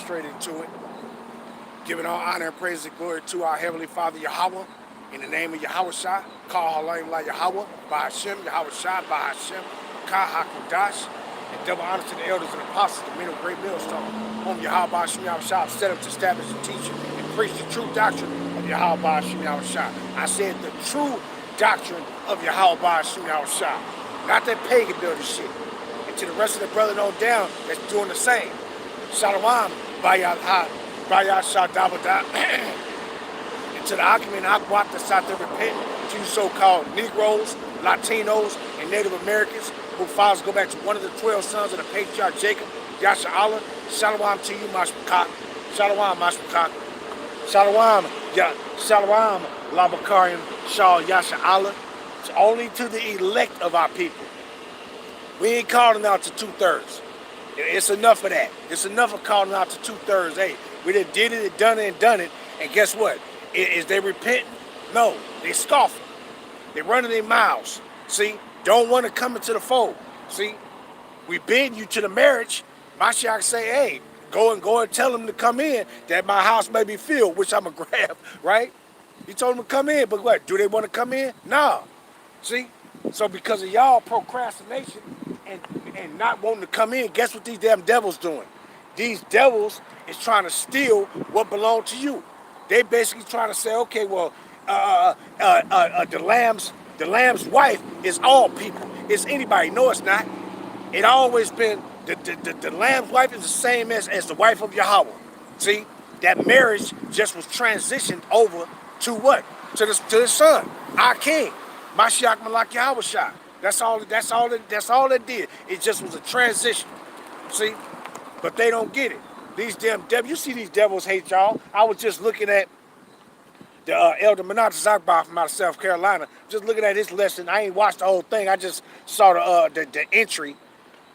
straight into it. Giving all honor and praise and glory to our Heavenly Father Yahweh. In the name of Yahweh, call her name like Yahweh, by Hashem, Yahweh Shai, by Hashem, Ka HaKudash, and double honor to the elders and apostles, the men of great millstone, whom Yahweh by Hashem, Yahweh Shai set up to establish and teach and preach the true doctrine of Yahweh by Hashem, Yahweh Shai. I said the true doctrine of Yahweh by Hashem, Yahweh Shai. Not that pagan building shit. And to the rest of the brethren on down that's doing the same. Shalom, Bayah Shadabada. To the Akim and Akwat that's out there repenting, to you so-called Negroes, Latinos, and Native Americans who fathers go back to one of the 12 sons of the patriarch Jacob, Yasha Allah. Shalom to you, Mashpakak. Shalom, Mashpakak. Shalom, Shalom, Labakarian, Shah, Yasha Allah. It's only to the elect of our people. We ain't calling out to 2/3. It's enough of that. It's enough of calling out to 2/3. Hey, we done did it, done it, and guess what? Is they repenting? No, they scoffing. They running their mouths. See, don't want to come into the fold. See, we bid you to the marriage. Mashiach say, hey, go and tell them to come in, that my house may be filled, which I'm going to grab, right? He told them to come in, but what? Do they want to come in? No. See, so because of y'all procrastination and not wanting to come in, guess what these damn devils doing? These devils is trying to steal what belongs to you. They basically trying to say, okay, well, the lamb's wife is all people. It's anybody. No, it's not. It always been the lamb's wife is the same as the wife of Yahweh. See, that marriage just was transitioned over to what? To the son, our king, Mashiach Malak Yahweh Shai. That's all it did. It just was a transition. See, but they don't get it. These damn devils, you see these devils hate y'all. I was just looking at the Elder Menachem Zakbar from out of South Carolina. Just looking at his lesson. I ain't watched the whole thing. I just saw the entry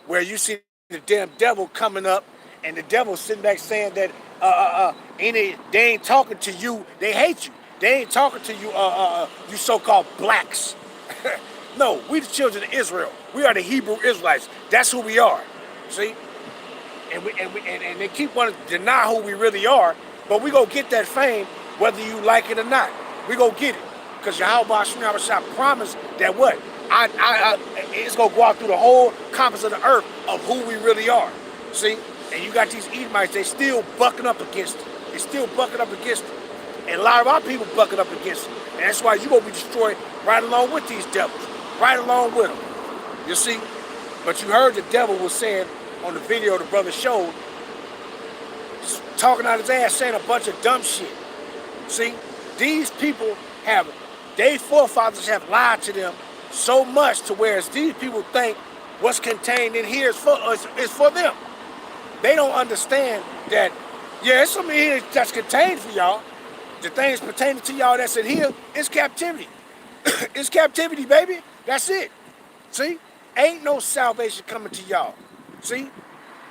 where you see the damn devil coming up and the devil sitting back saying that they ain't talking to you. They hate you. They ain't talking to you, you so-called blacks. No, we the children of Israel. We are the Hebrew Israelites. That's who we are. See? And they keep wanting to deny who we really are, but we gonna get that fame whether you like it or not. We gonna get it, because Yahweh Shai promised that what? It's gonna go out through the whole compass of the earth of who we really are. See, and you got these Edomites. They still bucking up against it. They still bucking up against it, and a lot of our people bucking up against it. And that's why you gonna be destroyed right along with these devils, right along with them. You see, but you heard the devil was saying on the video the brother showed, talking out his ass, saying a bunch of dumb shit. See, these people their forefathers have lied to them so much to where these people think what's contained in here is for them. They don't understand that, yeah, it's something here that's contained for y'all. The things pertaining to y'all that's in here is captivity. It's captivity, baby. That's it. See, ain't no salvation coming to y'all. See,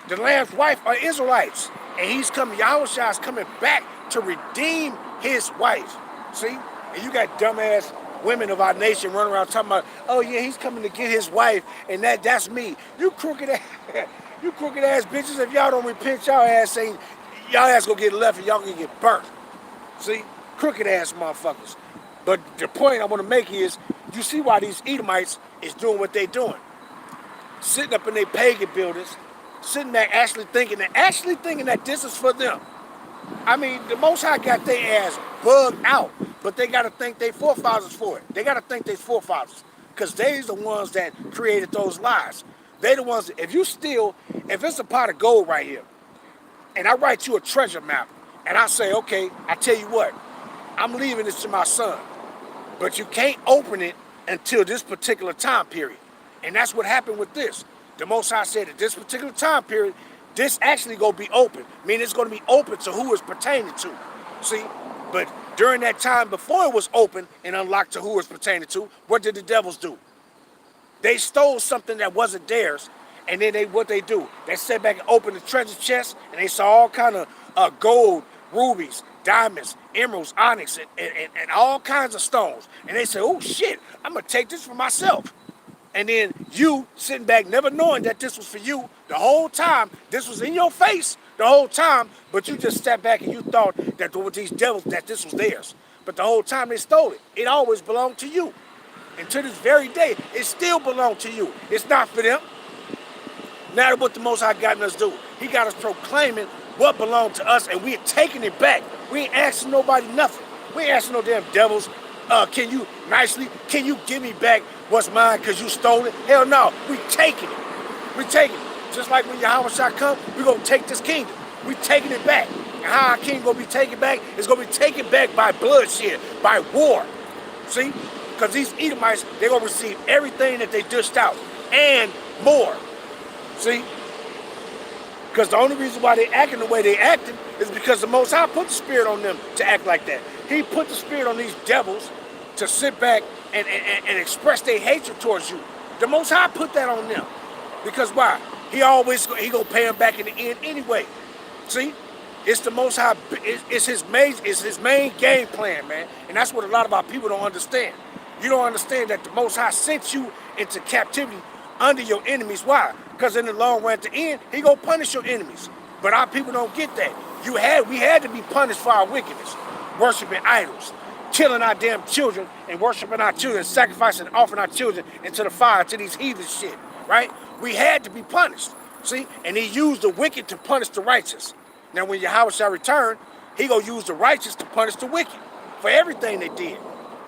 the lamb's wife are Israelites, and he's coming. Yahushua is coming back to redeem his wife. See, and you got dumbass women of our nation running around talking about, oh yeah, he's coming to get his wife, and that's me. You crooked ass bitches. If y'all don't repent, y'all ass gonna get left, and y'all gonna get burnt. See, crooked ass motherfuckers. But the point I want to make is, you see why these Edomites is doing what they doing. Sitting up in their pagan buildings, sitting there actually thinking that this is for them. I mean, the Most High got their ass bugged out, but they got to thank their forefathers for it. They got to thank their forefathers, because they's the ones that created those lies. They the ones, if it's a pot of gold right here, and I write you a treasure map, and I say, okay, I tell you what, I'm leaving this to my son, but you can't open it until this particular time period. And that's what happened with this. The Most High said at this particular time period, this actually gonna be open. Meaning it's gonna be open to who it's pertaining to. See? But during that time before it was open and unlocked to who it's pertaining to, what did the devils do? They stole something that wasn't theirs, and then what they do? They sat back and opened the treasure chest, and they saw all kind of gold, rubies, diamonds, emeralds, onyx, and all kinds of stones. And they said, oh shit, I'm gonna take this for myself. And then you sitting back never knowing that this was for you the whole time. This was in your face, the whole time, but you just sat back and you thought that with these devils, that this was theirs. But the whole time they stole it. It always belonged to you. And to this very day, it still belongs to you. It's not for them. Now what the Most High got us do, he got us proclaiming what belonged to us, and we're taking it back. We ain't asking nobody nothing. We ain't asking no damn devils, can you give me back what's mine because you stole it? Hell no, we taking it. We taking it. Just like when Yahawashi come, we gonna take this kingdom. We taking it back. And how our king gonna be taken back? It's gonna be taken back by bloodshed, by war. See? Because these Edomites, they're gonna receive everything that they dished out and more. See? Because the only reason why they acting the way they acting is because the Most High put the spirit on them to act like that. He put the spirit on these devils to sit back and express their hatred towards you. The Most High put that on them. Because why? He gonna pay them back in the end anyway. See? It's the Most High, it's his main game plan, man. And that's what a lot of our people don't understand. You don't understand that the Most High sent you into captivity under your enemies. Why? Because in the long run, at the end, he gonna punish your enemies. But our people don't get that. We had to be punished for our wickedness, worshiping idols, killing our damn children and worshiping our children, sacrificing and offering our children into the fire, to these heathen shit, right? We had to be punished, see? And he used the wicked to punish the righteous. Now when Yahweh shall return, he gonna use the righteous to punish the wicked for everything they did.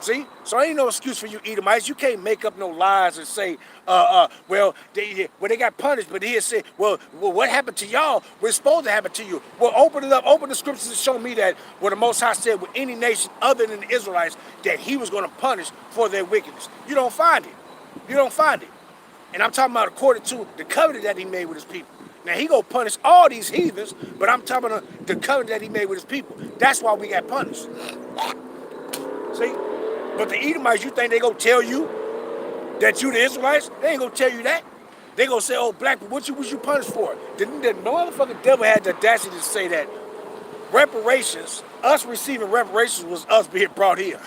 See? So ain't no excuse for you Edomites. You can't make up no lies and say, well, they got punished, but he said, well, what happened to y'all? We're supposed to happen to you. Well, open it up, open the scriptures and show me that what the Most High said with any nation other than the Israelites, that he was going to punish for their wickedness. You don't find it. You don't find it. And I'm talking about according to the covenant that he made with his people. Now, he gonna punish all these heathens, but I'm talking about the covenant that he made with his people. That's why we got punished. See? But the Edomites, you think they gonna tell you that you the Israelites? They ain't gonna tell you that. They gonna say, oh, black, what was you punished for? The motherfucking devil had the audacity to say that reparations, us receiving reparations, was us being brought here.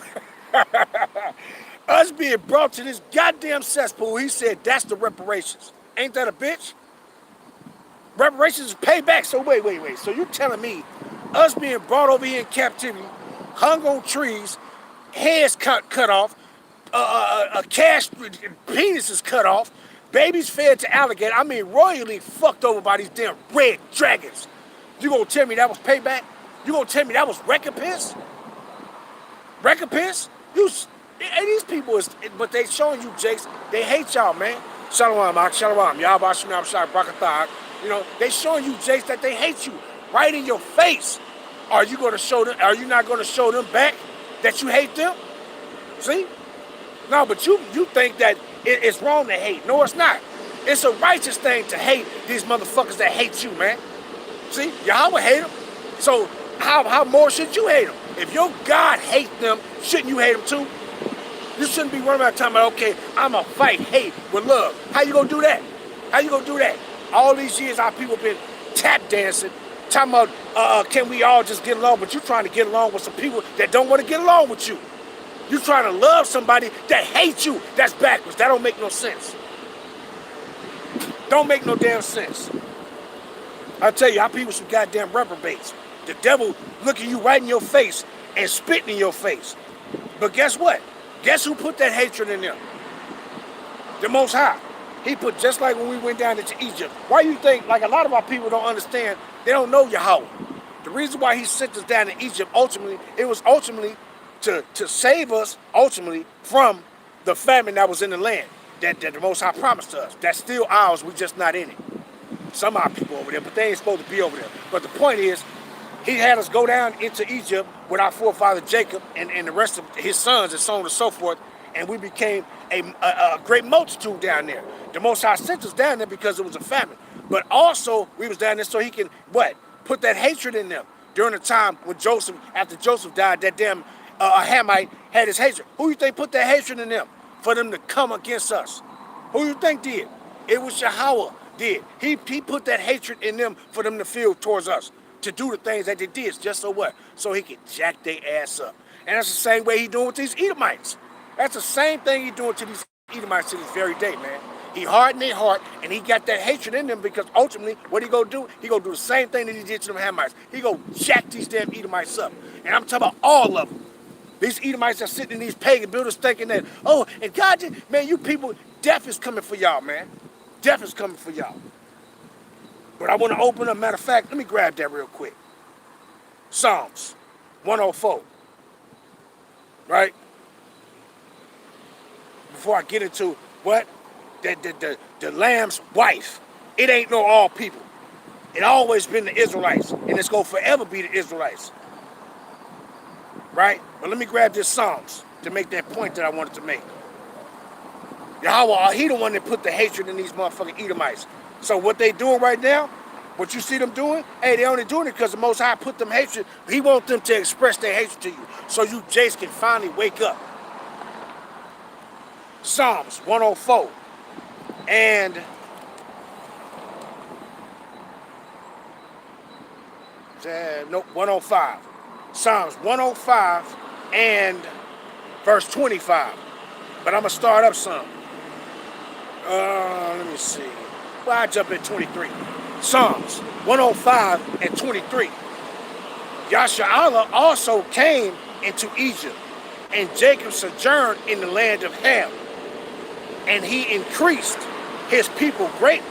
Us being brought to this goddamn cesspool, he said that's the reparations. Ain't that a bitch? Reparations is payback. So wait. So you telling me us being brought over here in captivity, hung on trees, heads cut off, cash penises cut off, babies fed to alligator, I mean royally fucked over by these damn red dragons. You gonna tell me that was payback? You gonna tell me that was recompense? Recompense? These people is, but they showing you, Jakes, they hate y'all, man. Shalom, Shalom, Yahweh Shemam Shai Brakatah. You know, they showing you, Jakes, that they hate you right in your face. Are you gonna show them? Are you not gonna show them back that you hate them? See? No, but you think that it's wrong to hate. No, it's not. It's a righteous thing to hate these motherfuckers that hate you, man. See? Yahweh hate them. So how more should you hate them? If your God hates them, shouldn't you hate them too? You shouldn't be running around talking about, okay, I'm going to fight hate with love. How you going to do that? How you going to do that? All these years our people been tap dancing, talking about, can we all just get along? But you trying to get along with some people that don't want to get along with you. You trying to love somebody that hates you. That's backwards. That don't make no sense. Don't make no damn sense. I tell you, our people some goddamn reprobates. The devil looking you right in your face and spitting in your face. But guess what? Guess who put that hatred in them? The Most High. He put, just like when we went down into Egypt. Why you think, like a lot of our people don't understand, they don't know Yahweh. The reason why he sent us down to Egypt, ultimately, it was ultimately to save us, ultimately, from the famine that was in the land that the Most High promised to us. That's still ours, we're just not in it. Some of our people over there, but they ain't supposed to be over there. But the point is, he had us go down into Egypt with our forefather Jacob and the rest of his sons and so on and so forth, and we became a great multitude down there. The Most High sent us down there because it was a famine. But also, we was down there so he can, what? Put that hatred in them. During the time when Joseph, after Joseph died, that damn Hamite had his hatred. Who you think put that hatred in them? For them to come against us. Who you think did? It was Yahweh did. He put that hatred in them for them to feel towards us. To do the things that they did, just so what? So he can jack their ass up. And that's the same way he doing with these Edomites. That's the same thing he doing to these Edomites to this very day, man. He hardened their heart, and he got that hatred in them because ultimately, what he gonna do? He gonna do the same thing that he did to them Hamites. He gonna jack these damn Edomites up. And I'm talking about all of them. These Edomites are sitting in these pagan buildings thinking that, oh, and God, man, you people, death is coming for y'all, man. Death is coming for y'all. But I want to open up, matter of fact, let me grab that real quick. Psalms 104, right? Before I get into what? The Lamb's wife. It ain't no all people. It always been the Israelites, and it's going to forever be the Israelites. Right? But let me grab this Psalms to make that point that I wanted to make. Yahweh, he the one that put the hatred in these motherfucking Edomites. So what they doing right now, what you see them doing, hey, they only doing it because the Most High put them hatred. He wants them to express their hatred to you, so you Jace can finally wake up. Psalms 104 and nope, 105. Psalms 105 and verse 25. But I'm gonna start up some. Let me see. Well, I jump at 23. Psalms 105 and 23. Yasharab also came into Egypt, and Jacob sojourned in the land of Ham. And he increased his people greatly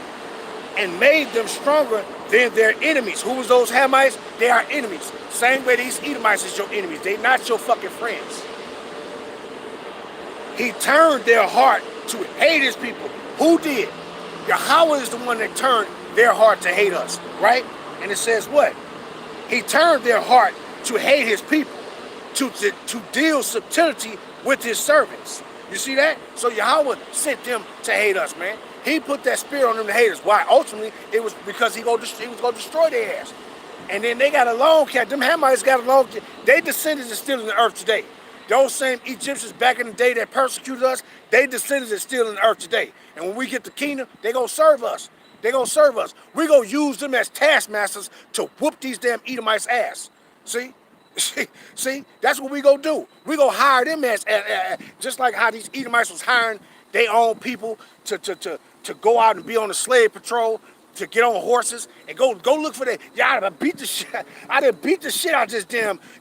and made them stronger than their enemies. Who was those Hamites? They are enemies. Same way these Edomites is your enemies. They not your fucking friends. He turned their heart to hate his people. Who did? Yahweh is the one that turned their heart to hate us, right? And it says what? He turned their heart to hate his people, to deal subtlety with his servants. You see that? So Yahweh sent them to hate us, man. He put that spirit on them to hate us. Why? Ultimately, it was because he was going to destroy their ass. And then they got a long cat. Them Hamites got a long cat. They descendants are still in the earth today. Those same Egyptians back in the day that persecuted us, they descendants are still in the earth today. And when we get the kingdom, they going to serve us. They going to serve us. We going to use them as taskmasters to whoop these damn Edomites' ass. See? See, that's what we gonna do. We gonna hire them as just like how these Edomites was hiring their own people to go out and be on the slave patrol, to get on horses and go look for that. Yeah, I done beat the shit out of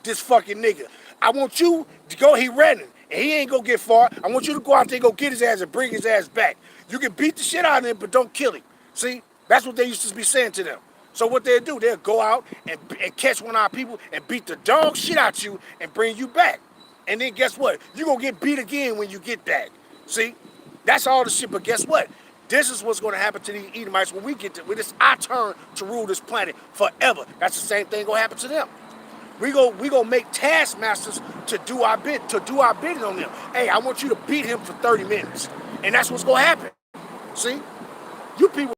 this fucking nigga. I want you to go. He running and he ain't gonna get far. I want you to go out there and go get his ass and bring his ass back. You can beat the shit out of him, but don't kill him. See, that's what they used to be saying to them. So what they'll do, they'll go out and catch one of our people and beat the dog shit out you and bring you back. And then guess what? You're going to get beat again when you get back. See? That's all the shit. But guess what? This is what's going to happen to these Edomites when we get to, when it's our turn to rule this planet forever. That's the same thing going to happen to them. We go make taskmasters to do our bidding on them. Hey, I want you to beat him for 30 minutes. And that's what's going to happen. See? You people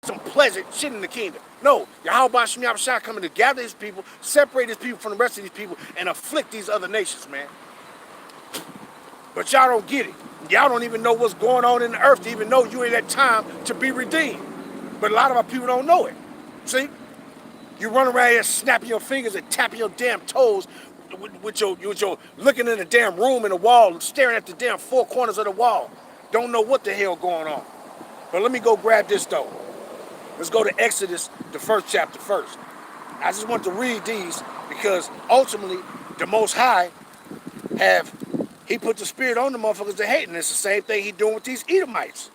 some pleasant shit in the kingdom. No, Yahweh Shem Yahushua coming to gather his people, separate his people from the rest of these people, and afflict these other nations, man. But y'all don't get it. Y'all don't even know what's going on in the earth to even know you in that time to be redeemed. But a lot of our people don't know it. See? You run around here snapping your fingers and tapping your damn toes with your looking in the damn room in the wall, staring at the damn four corners of the wall. Don't know what the hell going on. But let me go grab this though. Let's go to Exodus, the first chapter first. I just want to read these because ultimately the Most High he put the spirit on the motherfuckers to hate, and it's the same thing he doing with these Edomites.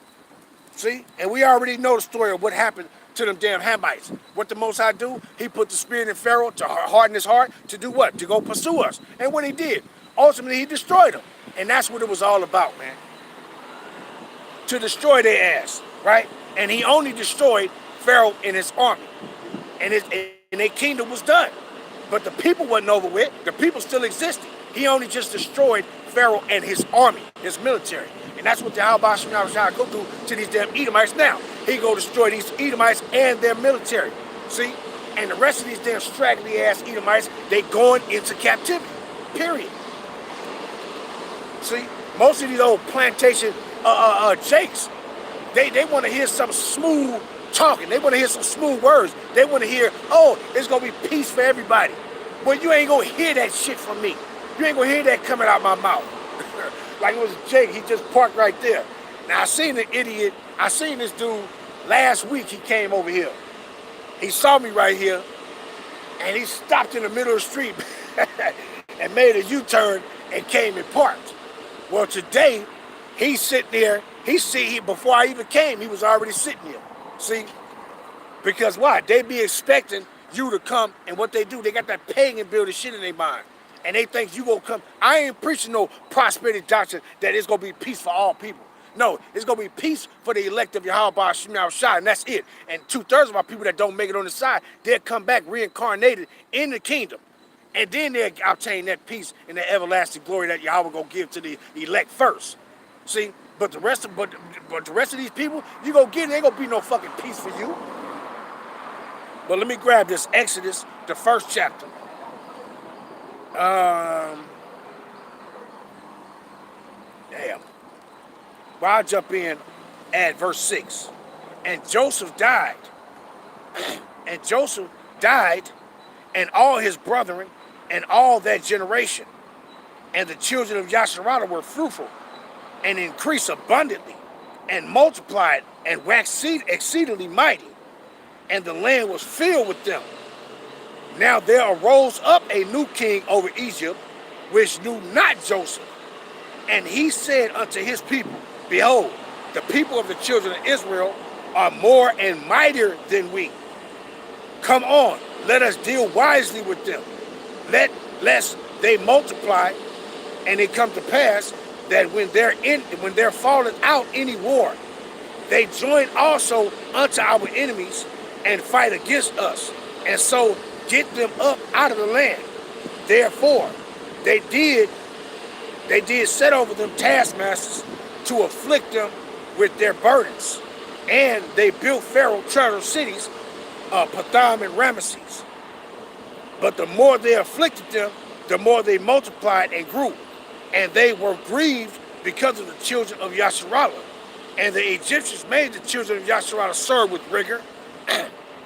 See? And we already know the story of what happened to them damn Hamites. What the Most High do? He put the spirit in Pharaoh to harden his heart to do what? To go pursue us. And when he did, ultimately he destroyed them. And that's what it was all about, man. To destroy their ass, right? And he only destroyed Pharaoh and his army, and their kingdom was done. But the people wasn't over with. The people still existed. He only just destroyed Pharaoh and his army, his military. And that's what the Yahweh Shem Yahushua go do to these damn Edomites now. He go destroy these Edomites and their military. See? And the rest of these damn straggly ass Edomites, they going into captivity. Period. See? Most of these old plantation jakes, they want to hear some smooth talking. They want to hear some smooth words. They want to hear, oh, it's going to be peace for everybody. Well, you ain't going to hear that shit from me. You ain't going to hear that coming out my mouth. Like it was Jake, he just parked right there. Now, I seen an idiot I seen this dude last week. He came over here. He saw me right here, and he stopped in the middle of the street and made a U-turn and came and parked. Well, today, he's sitting there. Before I even came, he was already sitting here. See? Because why? They be expecting you to come, and what they do, they got that pagan building shit in their mind. And they think you gonna come. I ain't preaching no prosperity doctrine that it's gonna be peace for all people. No, it's gonna be peace for the elect of Yahweh Ba'ashim Yahushua, and that's it. And 2/3 of our people that don't make it on the side, they'll come back reincarnated in the kingdom. And then they'll obtain that peace and the everlasting glory that Yahweh gonna give to the elect first. See? But the rest of these people, you gonna get it, ain't gonna be no fucking peace for you. But let me grab this Exodus, the 1st chapter. Damn. Well, I'll jump in at verse 6. And Joseph died. And Joseph died, and all his brethren, and all that generation. And the children of Yasharada were fruitful, and increased abundantly, and multiplied, and waxed exceedingly mighty. And the land was filled with them. Now there arose up a new king over Egypt, which knew not Joseph. And he said unto his people, Behold, the people of the children of Israel are more and mightier than we. Come on, let us deal wisely with them, lest they multiply, and it come to pass that when there falleth out any war, they join also unto our enemies and fight against us, and so get them up out of the land. Therefore, they did set over them taskmasters to afflict them with their burdens. And they built Pharaoh treasure cities, Patham and Ramesses. But the more they afflicted them, the more they multiplied and grew. And they were grieved because of the children of Yasharala. And the Egyptians made the children of Yasharala serve with rigor.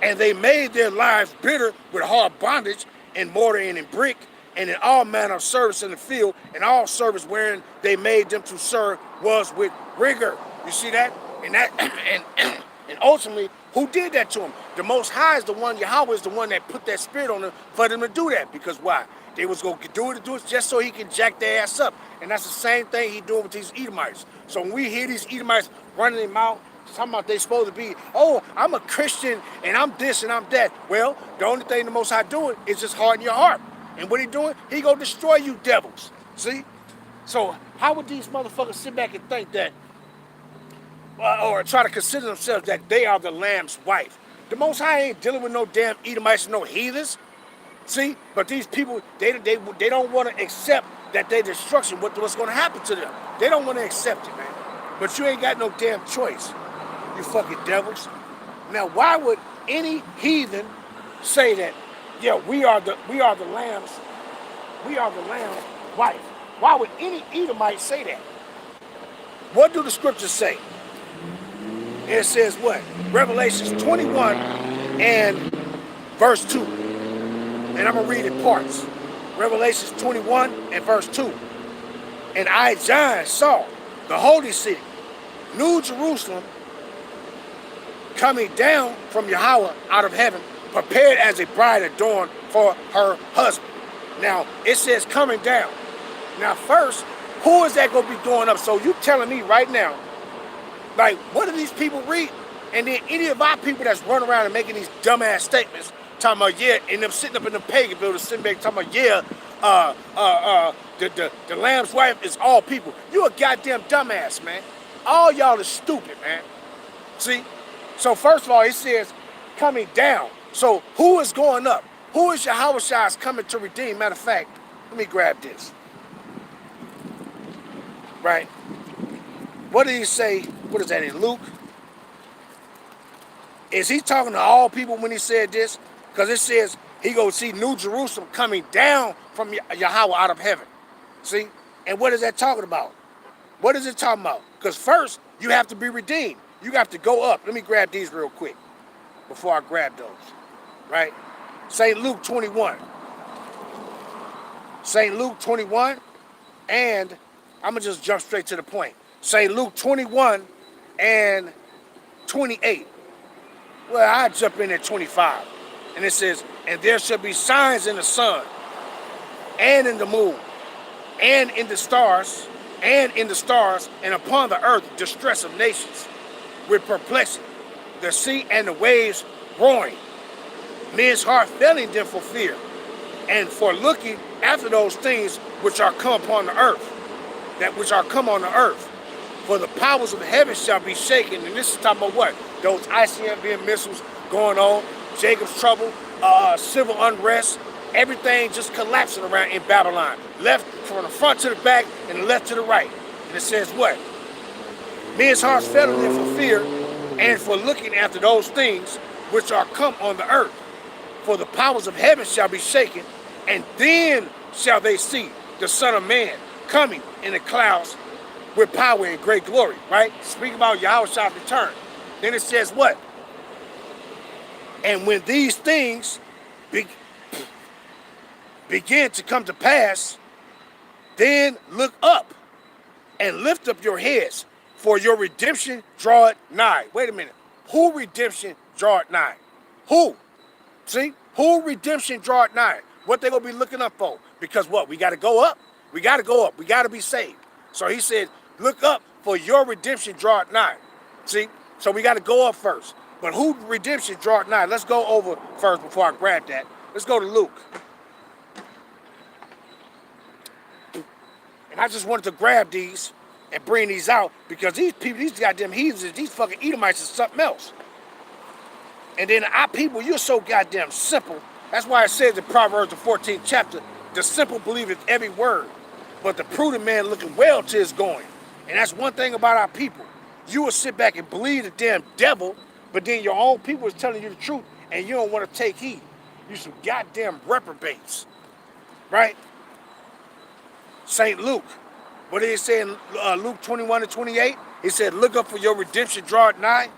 And they made their lives bitter with hard bondage in mortar and in brick, and in all manner of service in the field, and all service wherein they made them to serve was with rigor. You see that? And ultimately, who did that to them? The Most High is the one, Yahweh is the one that put that spirit on them for them to do that. Because why? They was going to do it just so he can jack their ass up. And that's the same thing he doing with these Edomites. So when we hear these Edomites running their mouth, talking about they supposed to be, oh, I'm a Christian and I'm this and I'm that. Well, the only thing the Most High doing is just harden your heart. And what he doing? He gonna destroy you devils. See? So how would these motherfuckers sit back and think that, or try to consider themselves that they are the Lamb's wife? The Most High ain't dealing with no damn Edomites and no heathens. See? But these people, they don't want to accept that their destruction, what's going to happen to them. They don't want to accept it, man. But you ain't got no damn choice, you fucking devils. Now, why would any heathen say that, yeah, we are the lamb's wife? Why would any Edomite say that? What do the scriptures say? It says what? Revelations 21 and verse 2. And I'm going to read in parts. Revelations 21 and verse 2. And I, John, saw the holy city, New Jerusalem, coming down from Yahweh out of heaven, prepared as a bride adorned for her husband. Now, it says coming down. Now, first, who is that going to be going up? So you telling me right now, like, what do these people read? And then any of our people that's running around and making these dumbass statements, talking about, yeah, and them sitting up in the pagan building, sitting back talking about, yeah, the Lamb's wife is all people. You a goddamn dumbass, man. All y'all is stupid, man. See? So first of all, it says coming down. So who is going up? Who is Yahawashi coming to redeem? Matter of fact, let me grab this. Right? What did he say? What is that in Luke? Is he talking to all people when he said this? Because it says he go see New Jerusalem coming down from Yahweh out of heaven. See? And what is that talking about? What is it talking about? Because first, you have to be redeemed. You have to go up. Let me grab these real quick before I grab those. Right? St. Luke 21. St. Luke 21. And I'm going to just jump straight to the point. St. Luke 21 and 28. Well, I jump in at 25. And it says, and there shall be signs in the sun, and in the moon, and in the stars, and upon the earth distress of nations, with perplexity, the sea and the waves roaring, men's heart failing them for fear, and for looking after those things which are come upon the earth, that which are come on the earth. For the powers of heaven shall be shaken. And this is talking about what? Those ICBM missiles going on, Jacob's trouble, civil unrest, everything just collapsing around in Babylon. Left from the front to the back and the left to the right. And it says what? Men's hearts failing them for fear and for looking after those things which are come on the earth. For the powers of heaven shall be shaken, and then shall they see the Son of Man coming in the clouds with power and great glory, right? Speaking about Yahushua's return. Then it says what? And when these things begin to come to pass, then look up and lift up your heads, for your redemption draweth nigh. Wait a minute. Who redemption draweth nigh? Who? See? Who redemption draweth nigh? What they gonna be looking up for? Because what? We gotta go up. We gotta go up. We gotta be saved. So he said, look up, for your redemption draweth nigh. See? So we gotta go up first. But who redemption draweth nigh? Let's go over first before I grab that. Let's go to Luke. And I just wanted to grab these and bring these out because these people, these goddamn heathens, these fucking Edomites is something else. And then our people, you're so goddamn simple. That's why it says in Proverbs, the 14th chapter, the simple believeth every word, but the prudent man looketh well to his going. And that's one thing about our people. You will sit back and believe the damn devil, but then your own people is telling you the truth, and you don't want to take heed. You some goddamn reprobates, right? St. Luke, what did he say in Luke 21 and 28? He said, look up, for your redemption draweth nigh.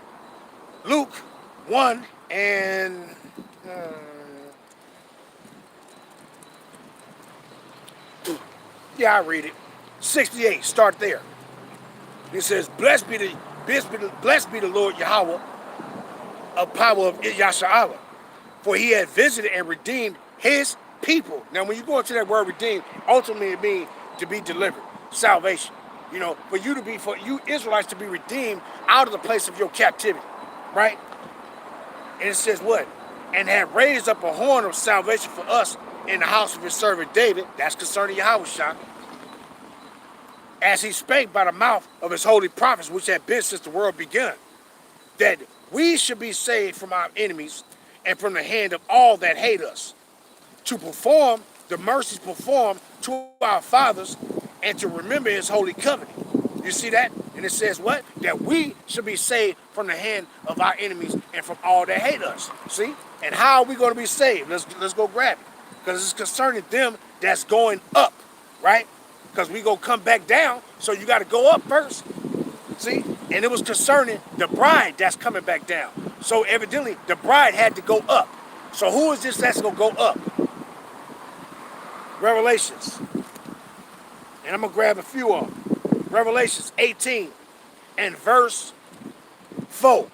Luke 1 and... yeah, I read it. 68, start there. It says, blessed be the Lord Yahweh, of power of Yahshua, for he had visited and redeemed his people. Now, when you go into that word redeemed, ultimately it means to be delivered, salvation. You know, for you Israelites to be redeemed out of the place of your captivity, right? And it says what? And had raised up a horn of salvation for us in the house of his servant David. That's concerning Yahushua. As he spake by the mouth of his holy prophets, which had been since the world began, that we should be saved from our enemies and from the hand of all that hate us, to perform the mercies performed to our fathers, and to remember his holy covenant. You see that? And it says what? That we should be saved from the hand of our enemies and from all that hate us. See? And how are we going to be saved? Let's go grab it. Because it's concerning them that's going up, right? Because we going to come back down, so you got to go up first. See? And it was concerning the bride that's coming back down. So evidently, the bride had to go up. So who is this that's going to go up? Revelations. And I'm going to grab a few of them. Revelations 18 and verse 4.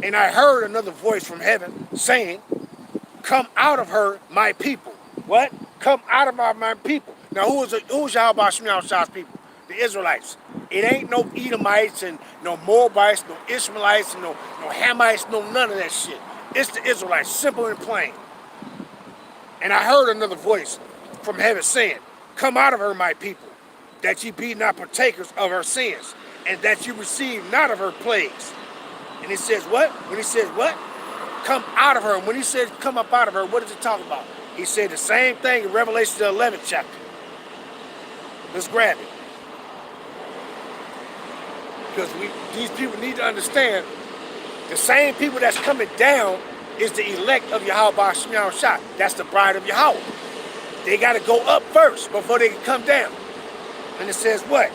And I heard another voice from heaven saying, come out of her, my people. What? Come out of my people. Now, who's Yahweh Shem's people? The Israelites. It ain't no Edomites and no Moabites, no Ishmaelites, no Hamites, no none of that shit. It's the Israelites, simple and plain. And I heard another voice from heaven saying, come out of her, my people, that ye be not partakers of her sins, and that you receive not of her plagues. And he says what? When he says what? Come out of her. And when he says come up out of her, what does it talk about? He said the same thing in Revelation the 11th chapter. Let's grab it. Because these people need to understand the same people that's coming down is the elect of Yahweh Shah. That's the bride of Yahweh. They got to go up first before they can come down. And it says what?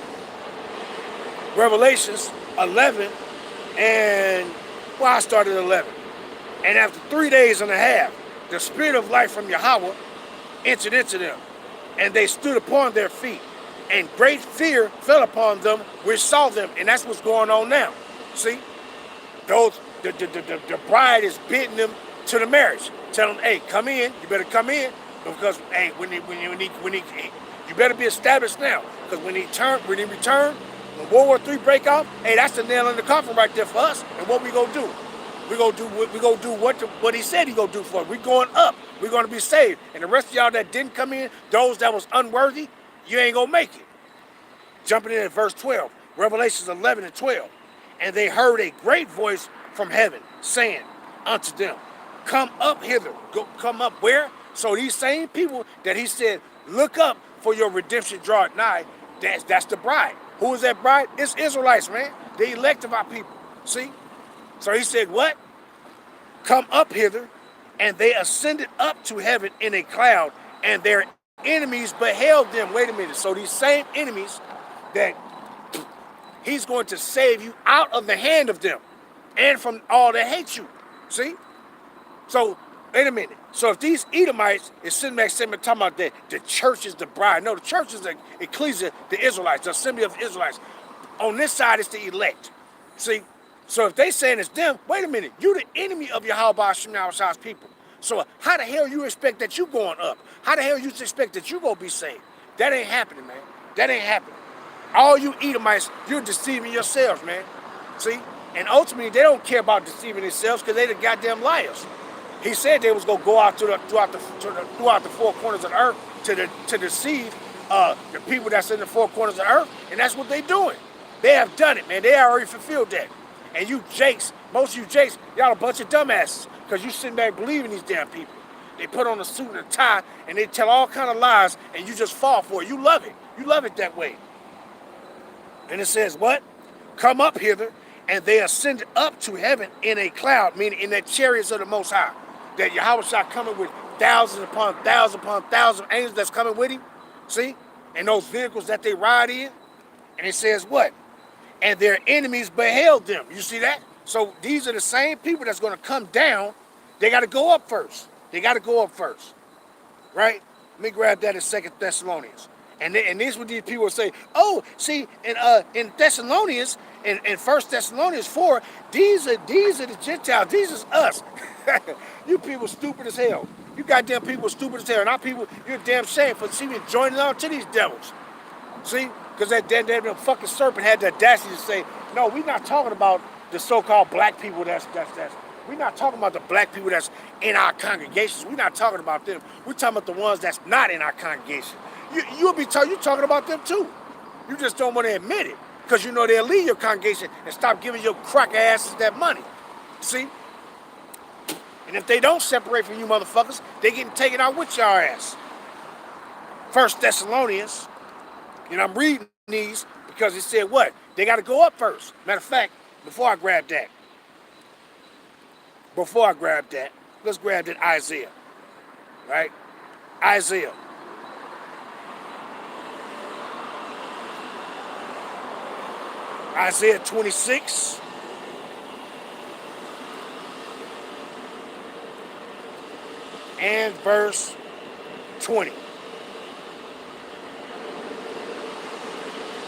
Revelations 11 and, well, I started at 11. And after 3 days and a half, the spirit of life from Yahweh entered into them, and they stood upon their feet, and great fear fell upon them which saw them. And that's what's going on now. See? The bride is bidding them to the marriage. Tell them, hey, come in. You better come in because hey, you better be established now. Because when he return, when World War III break out, hey, that's the nail in the coffin right there for us. And what we gonna do? We gonna do what he said he gonna do for us. We going up. We're gonna be saved. And the rest of y'all that didn't come in, those that was unworthy, you ain't gonna make it. Jumping in at verse 12, Revelations 11 and 12. And they heard a great voice from heaven saying unto them, come up hither. Come up where? So these same people that he said, look up for your redemption draweth nigh, that's the bride. Who is that bride? It's Israelites, man. The elect of our people. See? So he said, what? Come up hither. And they ascended up to heaven in a cloud, and their enemies beheld them. Wait a minute. So these same enemies that he's going to save you out of the hand of them and from all that hate you. See? So, wait a minute. So if these Edomites is sitting back saying, talking about that the church is the bride. No, the church is the ecclesia, the Israelites, the assembly of Israelites. On this side, it's the elect. See? So if they saying it's them, wait a minute. You the enemy of Yahweh Shem's people. So how the hell you expect that you going up? How the hell you expect that you going to be saved? That ain't happening, man. That ain't happening. All you Edomites, you're deceiving yourselves, man. See? And ultimately, they don't care about deceiving themselves because they the goddamn liars. He said they was going to go out throughout the four corners of the earth to deceive the people that's in the four corners of the earth. And that's what they doing. They have done it, man. They already fulfilled that. And you jakes, most of you jakes, y'all a bunch of dumbasses because you sitting back believing these damn people. They put on a suit and a tie and they tell all kind of lies and you just fall for it. You love it. You love it that way. And it says what? Come up hither, and they ascended up to heaven in a cloud, meaning in the chariots of the Most High. That Yahweh shall coming with thousands upon thousands of angels that's coming with him. See? And those vehicles that they ride in. And it says what? And their enemies beheld them. You see that? So these are the same people that's going to come down. They got to go up first. They got to go up first. Right? Let me grab that in 2 Thessalonians. And this is what these people say, oh, see, in Thessalonians, in 1 Thessalonians 4, these are the Gentiles. These is us. You people stupid as hell. You goddamn people stupid as hell. And our people, you're damn shame for joining on to these devils. See? Because that fucking serpent had the audacity to say, no, we're not talking about the so-called black people that's we're not talking about the black people that's in our congregations. We're not talking about them. We're talking about the ones that's not in our congregation. You're talking about them too. You just don't want to admit it because you know they'll leave your congregation and stop giving your cracker asses that money. See? And if they don't separate from you motherfuckers, they getting taken out with your ass. 1 Thessalonians, and I'm reading these because it said what? They got to go up first. Matter of fact, before I grab that, let's grab that Isaiah, right? Isaiah. Isaiah 26. And verse 20.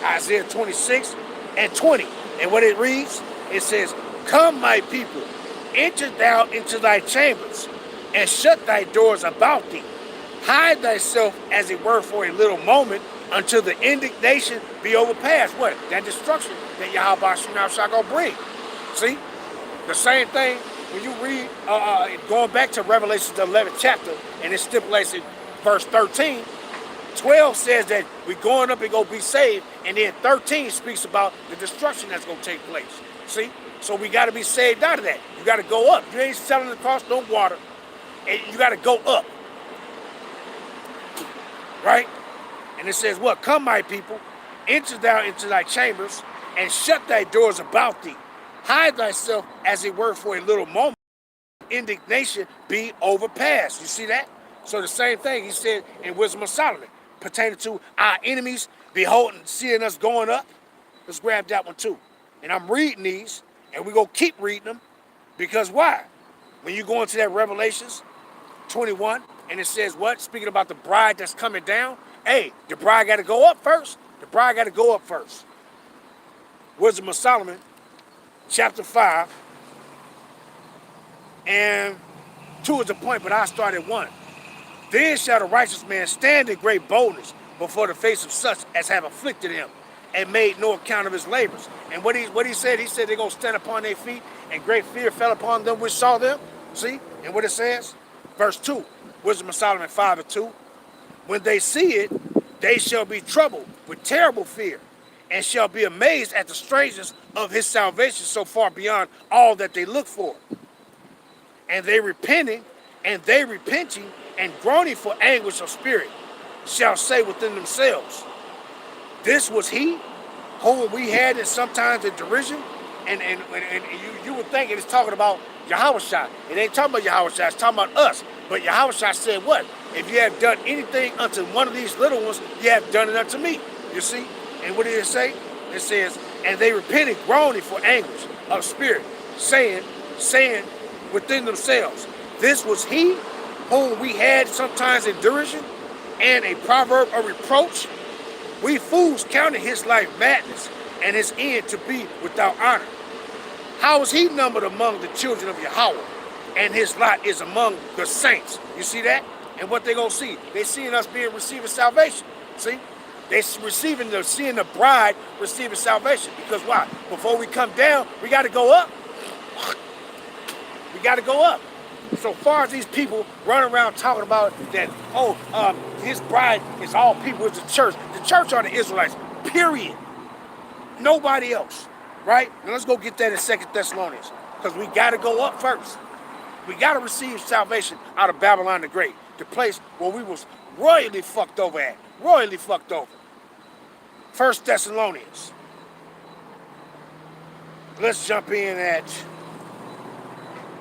Isaiah 26 and 20. And what it reads, it says, come, my people, enter thou into thy chambers, and shut thy doors about thee. Hide thyself, as it were, for a little moment, until the indignation be overpassed. What? That destruction that Yahweh shall go bring. See? The same thing when you read, going back to Revelation, the 11th chapter, and it stipulates in verse 13, 12 says that we're going up and going to be saved, and then 13 speaks about the destruction that's going to take place. See? So we got to be saved out of that. You got to go up. You ain't selling across no water, and you got to go up. Right? And it says, what? Come, my people, enter thou into thy chambers, and shut thy doors about thee. Hide thyself, as it were, for a little moment. Indignation be overpassed. You see that? So the same thing he said in Wisdom of Solomon, pertaining to our enemies, beholding, seeing us going up. Let's grab that one too. And I'm reading these, and we're going to keep reading them, because why? When you go into that Revelations 21, and it says what? Speaking about the bride that's coming down. Hey, the bride got to go up first. The bride got to go up first. Wisdom of Solomon, chapter 5, And 2 is the point, but I start at 1. Then shall the righteous man stand in great boldness before the face of such as have afflicted him and made no account of his labors. And what he said they're going to stand upon their feet, and great fear fell upon them which saw them. See? And what it says? Verse 2, Wisdom of Solomon 5:2. When they see it, they shall be troubled with terrible fear, and shall be amazed at the strangeness of his salvation so far beyond all that they look for. And they repenting and groaning for anguish of spirit shall say within themselves, this was he whom we had in sometimes in derision. And you would think it is talking about Yahawashi. It ain't talking about Yahawashi, it's talking about us. But Yahawashi said what? If you have done anything unto one of these little ones, you have done it unto me. You see? And what did it say? It says, and they repented, groaning for anguish of spirit, saying within themselves, this was he whom we had sometimes in derision, and a proverb of reproach. We fools counted his life madness, and his end to be without honor. How is he numbered among the children of Yahweh, and his lot is among the saints? You see that? And what they gonna see? They seeing us receiving salvation. See? They seeing the bride receiving salvation. Because why? Before we come down, we got to go up. We got to go up. So far as these people run around talking about that, his bride is all people, it's the church. The church are the Israelites, period. Nobody else, right? Now let's go get that in 2 Thessalonians, because we got to go up first. We got to receive salvation out of Babylon the Great, the place where we was royally fucked over at, royally fucked over. 1 Thessalonians. Let's jump in at,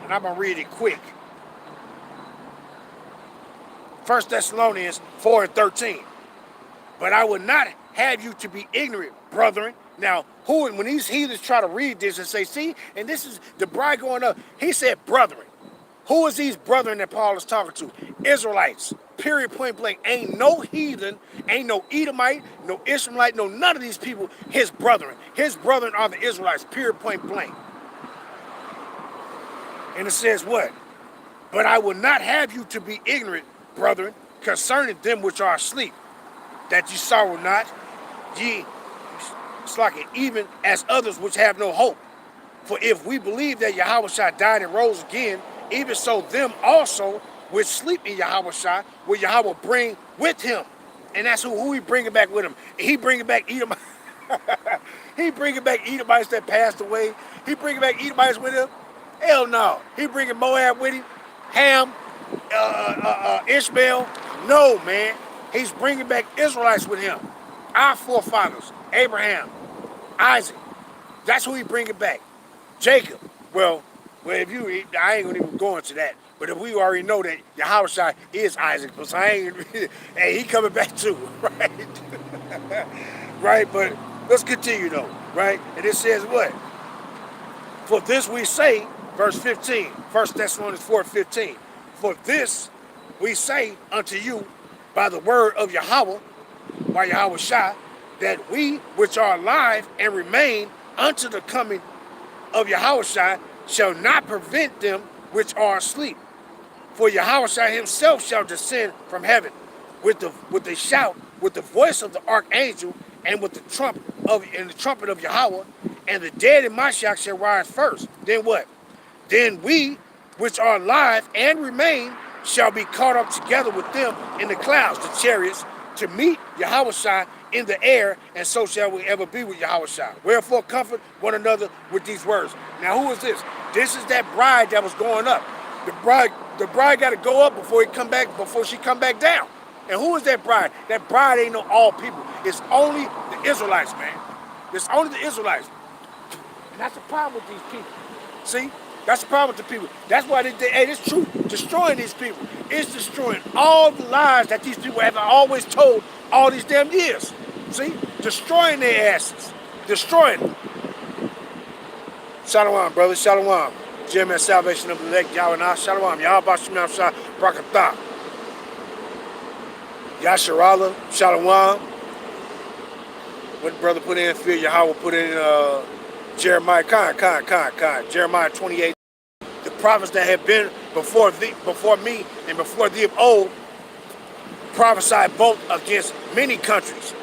and I'm going to read it quick. 1 Thessalonians 4:13. But I would not have you to be ignorant, brethren. Now, when these heathens try to read this and say, see, and this is the bride going up, he said, brethren. Who is these brethren that Paul is talking to? Israelites. Period, point blank. Ain't no heathen, ain't no Edomite, no Ishmaelite, no none of these people, his brethren. His brethren are the Israelites, period, point blank. And it says what? But I will not have you to be ignorant, brethren, concerning them which are asleep, that ye sorrow not, ye slacking, even as others which have no hope. For if we believe that Yahawashi died and rose again, even so them also which sleep in Yahawashi will Yahweh bring with him. And that's who he bringing back with him. He bringing back Edomites. He bringing back Edomites that passed away. He bringing back Edomites with him. Hell no. He bringing Moab with him. Ham, Ishmael. No, man. He's bringing back Israelites with him. Our forefathers, Abraham, Isaac. That's who he bringing back. Jacob. Well, I ain't gonna even go into that. But if we already know that Yahawashi is Isaac, so hey, he coming back too, right? Right, but let's continue though, right? And it says what? For this we say, verse 15, 1 Thessalonians 4:15. For this we say unto you by the word of Yahweh, by Yahawashi, that we which are alive and remain unto the coming of Yahawashi shall not prevent them which are asleep. For Yahawashi himself shall descend from heaven with a shout, with the voice of the archangel, and with the trumpet of Yahweh, and the dead in Mashiach shall rise first. Then what? Then we which are alive and remain shall be caught up together with them in the clouds, the chariots, to meet Yahawashi in the air, and so shall we ever be with Yahawashi. Wherefore comfort one another with these words. Now who is this? This is that bride that was going up. The bride got to go up before she come back down. And who is that bride? That bride ain't no all people. It's only the Israelites, man. It's only the Israelites. And that's the problem with these people. See? That's the problem with the people. That's why it's true. Destroying these people. It's destroying all the lies that these people have always told all these damn years. See? Destroying their asses. Destroying them. Shalom, brother. Shalom. Jim and salvation of the elect. Yahweh. Shalom. Yahweh Shemel Shah Brakatah. Yasharala. Shalom. What the brother put in? Fear Yahweh put in Jeremiah. Jeremiah 28. The prophets that have been before me and before thee of old prophesied both against many countries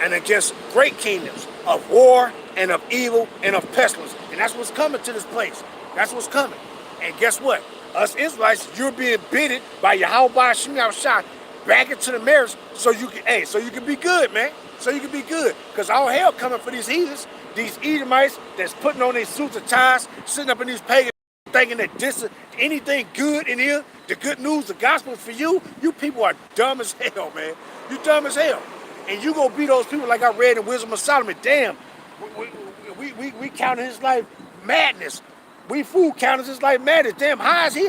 and against great kingdoms of war and of evil and of pestilence. And that's what's coming to this place. That's what's coming. And guess what? Us Israelites, you're being bidded by Yahweh Shah back into the marriage so you can be good, man. So you can be good. Because all hell coming for these heathens, these Edomites that's putting on their suits and ties, sitting up in these pagan thinking that this is anything good in here, the good news, the gospel for you. You people are dumb as hell, man. You dumb as hell. And you gonna be those people like I read in Wisdom of Solomon. Damn, we counted his life madness. We fool counted his life madness. Damn, how is he?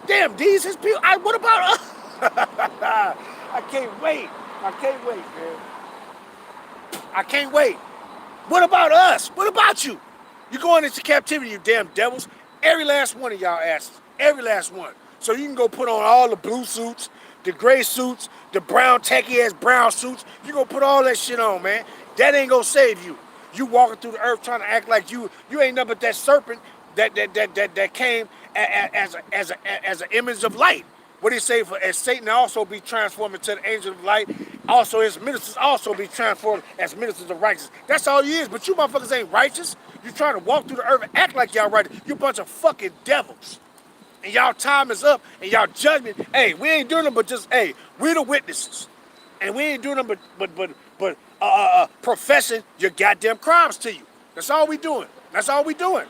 Damn, these his people. What about us? I can't wait. I can't wait, man. I can't wait. What about us? What about you? You going into captivity, you damn devils. Every last one of y'all asses. Every last one. So you can go put on all the blue suits, the gray suits, the brown, tacky-ass brown suits. You gonna put all that shit on, man. That ain't gonna save you. You walking through the earth trying to act like you ain't nothing but that serpent that came as an image of light. What do you say? For as Satan also be transformed into the angel of light, also his ministers also be transformed as ministers of righteousness. That's all you is. But you motherfuckers ain't righteous. You trying to walk through the earth and act like y'all righteous. You a bunch of fucking devils. And y'all time is up. And y'all judgment. Hey, we ain't doing them, but just we're the witnesses. And we ain't doing them, but professing your goddamn crimes to you. That's all we doing. That's all we doing.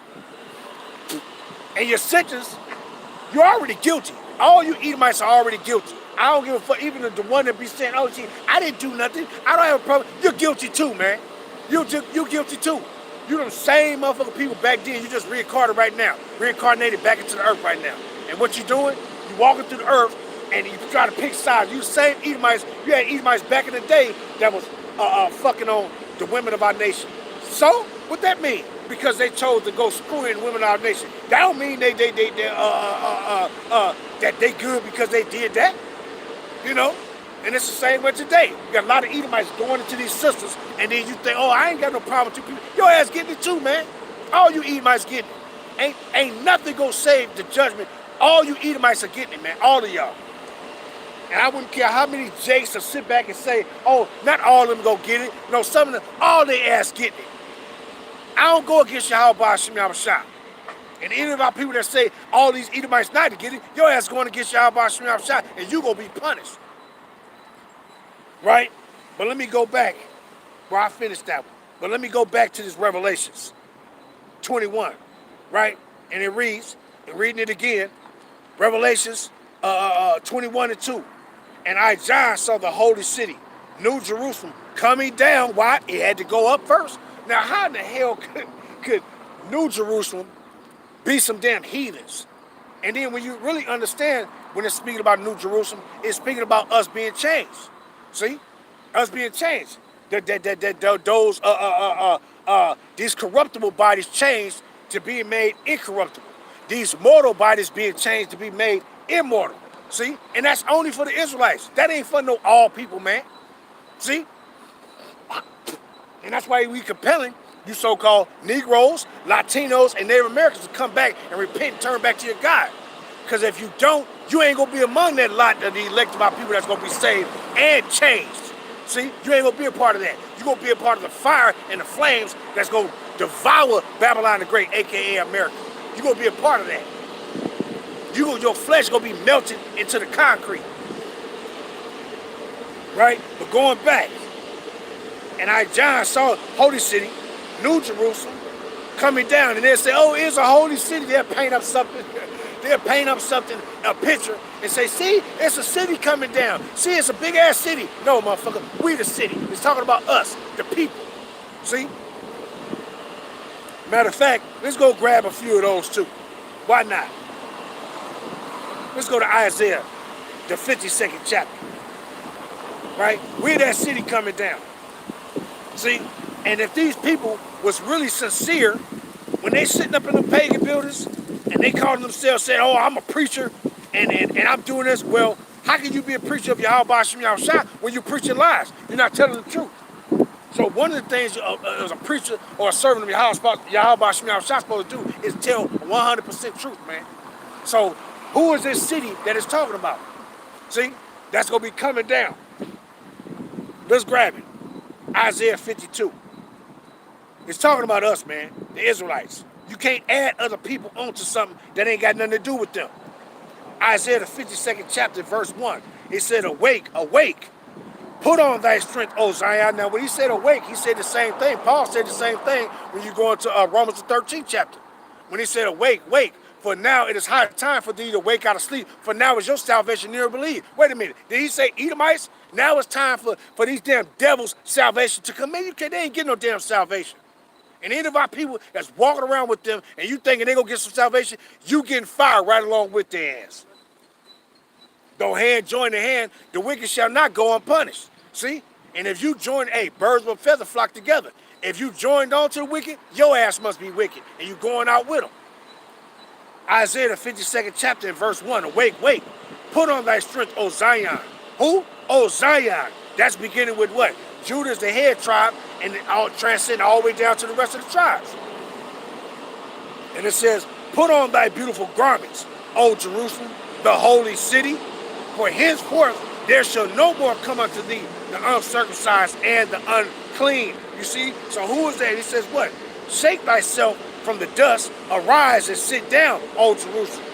And your sentence, you're already guilty. All you Edomites are already guilty. I don't give a fuck. Even the one that be saying, "Oh, gee, I didn't do nothing. I don't have a problem." You're guilty too, man. You guilty too. You them same motherfucking people back then. You just reincarnated right now. Reincarnated back into the earth right now. And what you doing? You walking through the earth and you try to pick sides. You same Edomites. You had Edomites back in the day that was fucking on the women of our nation. So what that mean? Because they chose to go screwing women of our nation. That don't mean that they good because they did that. You know? And it's the same way today. You got a lot of Edomites going into these sisters, and then you think, oh, I ain't got no problem with you people. Your ass getting it too, man. All you Edomites getting it. Ain't nothing gonna save the judgment. All you Edomites are getting it, man. All of y'all. And I wouldn't care how many Jakes will sit back and say, oh, not all of them go get it. No, some of them, all they ass getting it. I don't go against Yahweh Shem Shah. And any of our people that say all these Edomites not to get it, your ass going against Yahweh Shem Shah, and you gonna be punished. Right? But let me go back where I finished that one. But let me go back to this Revelations 21, right? And it reads, and reading it again, Revelations 21 and 2. And I, John, saw the holy city, New Jerusalem, coming down. Why? It had to go up first. Now, how in the hell could New Jerusalem be some damn heathens? And then when you really understand, when it's speaking about New Jerusalem, it's speaking about us being changed. See? Us being changed. Those these corruptible bodies changed to being made incorruptible. These mortal bodies being changed to be made immortal. See? And that's only for the Israelites. That ain't for no all people, man. See? And that's why we compelling you so-called Negroes, Latinos, and Native Americans to come back and repent and turn back to your God. Because if you don't, you ain't going to be among that lot of the elected by people that's going to be saved and changed. See? You ain't going to be a part of that. You're going to be a part of the fire and the flames that's going to devour Babylon the Great, a.k.a. America. You're going to be a part of that. Your flesh is going to be melted into the concrete. Right? But going back, and I, John, saw holy city, New Jerusalem, coming down. And they'll say, oh, it's a holy city. They'll paint up something. A picture, and say, see, it's a city coming down. See, it's a big-ass city. No, motherfucker, we the city. It's talking about us, the people. See? Matter of fact, let's go grab a few of those, too. Why not? Let's go to Isaiah, the 52nd chapter. Right? We're that city coming down. See? And if these people was really sincere, when they sitting up in the pagan buildings, and they calling themselves saying, oh, I'm a preacher, and I'm doing this, well, how can you be a preacher of Yahweh Shem Shah when you're preaching lies? You're not telling the truth. So one of the things as a preacher or a servant of Yahweh supposed to do is tell 100% truth, man. So who is this city that it's talking about? See, that's going to be coming down. Let's grab it. Isaiah 52. It's talking about us, man, the Israelites. You can't add other people onto something that ain't got nothing to do with them. Isaiah the 52nd chapter, verse 1. It said, awake, awake. Put on thy strength, O Zion. Now, when he said awake, he said the same thing. Paul said the same thing when you go into Romans the 13th chapter. When he said, awake, wake. For now it is high time for thee to wake out of sleep. For now is your salvation near believe. Wait a minute. Did he say Edomites? Now it's time for these damn devils' salvation to come in. They ain't getting no damn salvation. And any of our people that's walking around with them and you thinking they gonna get some salvation, you getting fired right along with their ass. Though hand join the hand, the wicked shall not go unpunished. See? And if you join, birds of a feather flock together. If you joined on to the wicked, your ass must be wicked. And you going out with them. Isaiah the 52nd chapter and verse 1. Awake, wake. Put on thy strength, O Zion. Who? O Zion. That's beginning with what? Judah is the head tribe, and it all transcend all the way down to the rest of the tribes. And it says, put on thy beautiful garments, O Jerusalem, the holy city, for henceforth there shall no more come unto thee the uncircumcised and the unclean. You see? So who is that? He says what? Shake thyself from the dust, arise and sit down, O Jerusalem.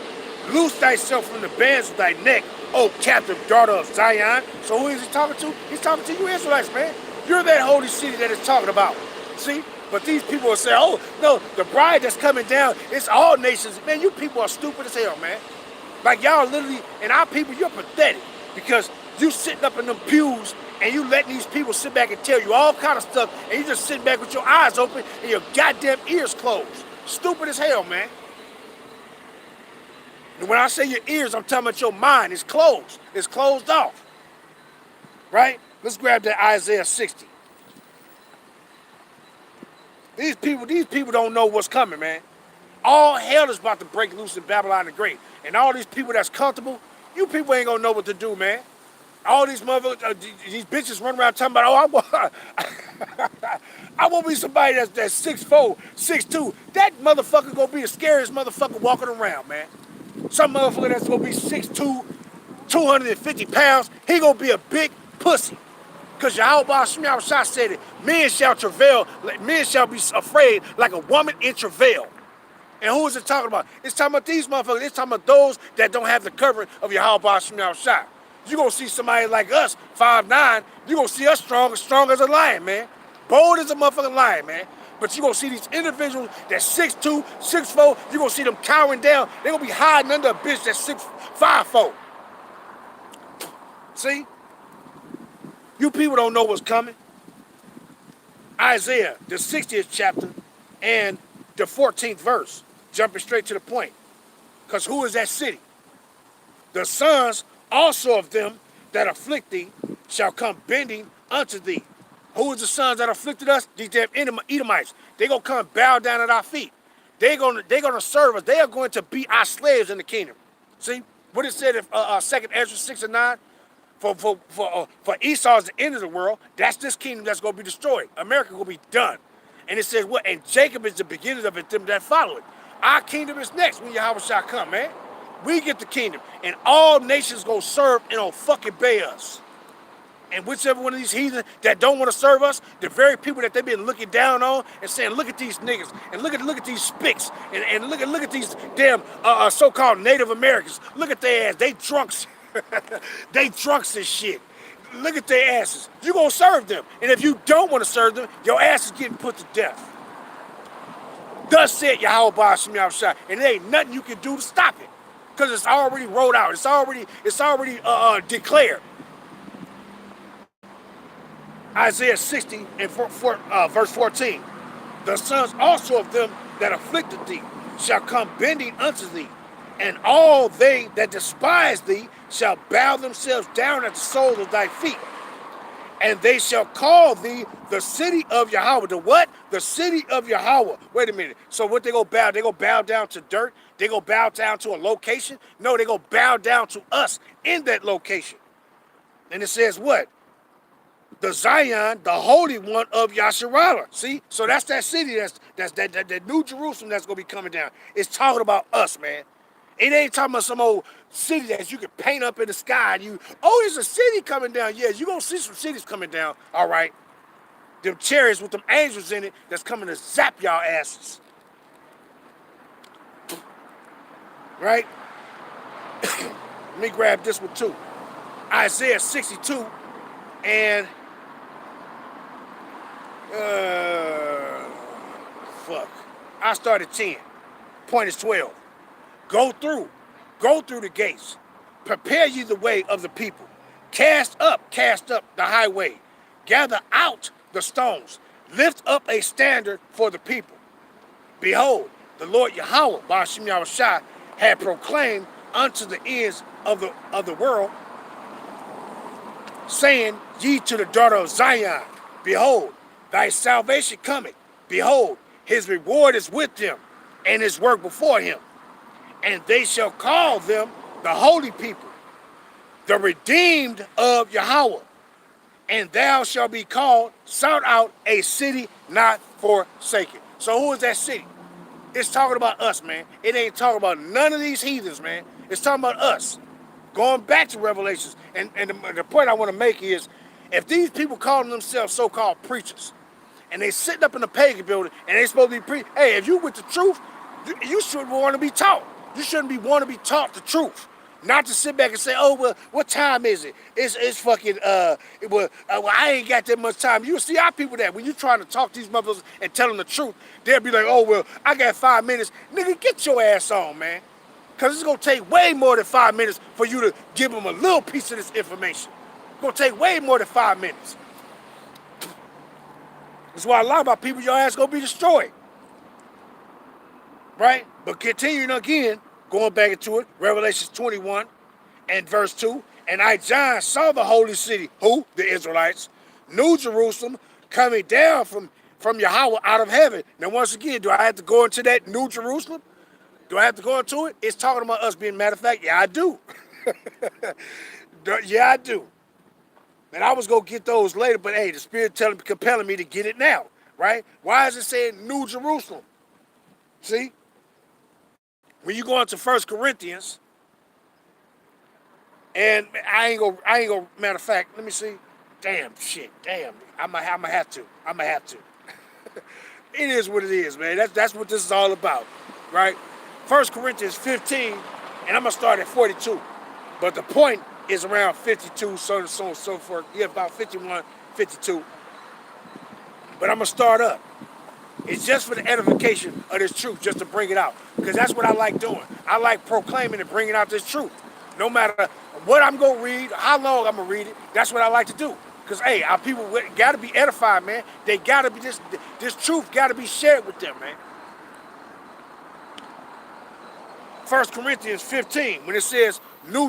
Loose thyself from the bands of thy neck, O captive daughter of Zion. So who is he talking to? He's talking to you Israelites, man. You're that holy city that it's talking about. See? But these people will say, oh, no, the bride that's coming down, it's all nations. Man, you people are stupid as hell, man. Like y'all literally, and our people, you're pathetic. Because you sitting up in them pews and you letting these people sit back and tell you all kind of stuff, and you just sitting back with your eyes open and your goddamn ears closed. Stupid as hell, man. And when I say your ears, I'm talking about your mind. It's closed. It's closed off. Right? Let's grab that Isaiah 60. These people don't know what's coming, man. All hell is about to break loose in Babylon the Great. And all these people that's comfortable, you people ain't gonna know what to do, man. All these motherfuckers, these bitches running around talking about, oh, I want to be somebody that's 6'4", 6'2". That motherfucker gonna be the scariest motherfucker walking around, man. Some motherfucker that's gonna be 6'2", 250 pounds, he gonna be a big pussy. Because Yahweh Shah said it, men shall travail, men shall be afraid like a woman in travail. And who is it talking about? It's talking about these motherfuckers. It's talking about those that don't have the covering of Yahweh Shah. You're going to see somebody like us, 5'9", you're going to see us strong as a lion, man. Bold as a motherfucking lion, man. But you're going to see these individuals that's 6'2", 6'4", you're going to see them cowering down. They're going to be hiding under a bitch that's 5'4". See? You people don't know what's coming. Isaiah, the 60th chapter and the 14th verse. Jumping straight to the point. Because who is that city? The sons also of them that afflict thee shall come bending unto thee. Who is the sons that afflicted us? These damn Edomites. They gonna come bow down at our feet. They gonna serve us. They are going to be our slaves in the kingdom. See what it said in 2nd Ezra 6 and 9. For Esau is the end of the world. That's this kingdom that's gonna be destroyed. America gonna be done. And it says what? And Jacob is the beginning of it. Them that follow it. Our kingdom is next when Yahweh shall come, man. We get the kingdom, and all nations go serve and don't fucking obey us. And whichever one of these heathens that don't want to serve us, the very people that they've been looking down on and saying, look at these niggas, and look at these spicks, and look at these damn so-called Native Americans. Look at their ass, they drunks, they drunks and shit. Look at their asses. You gonna serve them, and if you don't want to serve them, your ass is getting put to death. Thus said Yahweh Shah, and there ain't nothing you can do to stop it. Because it's already rolled out. It's already declared. Isaiah 60 and verse 14. The sons also of them that afflicted thee shall come bending unto thee, and all they that despise thee shall bow themselves down at the soles of thy feet. And they shall call thee the city of Yahweh. The what? The city of Yahweh. Wait a minute. So what they go bow? They go bow down to dirt? They go bow down to a location? No, they go bow down to us in that location. And it says what? the Zion, the Holy One of YAHACHARAB. See? So that's that city, that's that New Jerusalem that's going to be coming down. It's talking about us, man. It ain't talking about some old city that you can paint up in the sky and there's a city coming down. Yeah, you're going to see some cities coming down, all right. Them chariots with them angels in it that's coming to zap y'all asses. Right? Let me grab this one too. Isaiah 62 and I started 10. Point is 12. Go through the gates. Prepare ye the way of the people. Cast up the highway. Gather out the stones. Lift up a standard for the people. Behold, the Lord Yahweh, Ba'ashem Yahushua, had proclaimed unto the ends of the world, saying, ye to the daughter of Zion, behold, thy salvation cometh. Behold, his reward is with them, and his work before him. And they shall call them the holy people, the redeemed of Yahweh. And thou shalt be called, sought out, a city not forsaken. So who is that city? It's talking about us, man. It ain't talking about none of these heathens, man. It's talking about us. Going back to Revelations, and the point I want to make is, if these people calling themselves so-called preachers, and they sitting up in the pagan building, and they supposed to be preaching, hey, if you with the truth, you shouldn't want to be taught. You shouldn't want to be taught the truth. Not to sit back and say, oh, well, what time is it? It's fucking, well, I ain't got that much time. You see our people that when you trying to talk to these motherfuckers and tell them the truth, they'll be like, oh, well, I got 5 minutes. Nigga, get your ass on, man. Because it's going to take way more than 5 minutes for you to give them a little piece of this information. It's going to take way more than 5 minutes. That's why a lot of our people, your ass going to be destroyed. Right? But continuing again, going back into it, Revelation 21 and verse 2, and I, John, saw the holy city, who? The Israelites, New Jerusalem, coming down from Yahweh out of heaven. Now, once again, do I have to go into that New Jerusalem? Do I have to go into it? It's talking about us being, matter of fact, yeah, I do. Yeah, I do. And I was going to get those later, but hey, the Spirit compelling me to get it now, right? Why is it saying New Jerusalem? See? When you go into 1 Corinthians, and I ain't gonna, matter of fact, let me see. Damn, I'm gonna have to. It is what it is, man. That's what this is all about, right? 1 Corinthians 15, and I'm gonna start at 42. But the point is around 52, so on and so forth. Yeah, about 51, 52. But I'm gonna start up. It's just for the edification of this truth, just to bring it out. Because that's what I like doing. I like proclaiming and bringing out this truth. No matter what I'm going to read, how long I'm going to read it, that's what I like to do. Because, hey, our people got to be edified, man. They got to be, this truth got to be shared with them, man. 1 Corinthians 15, when it says,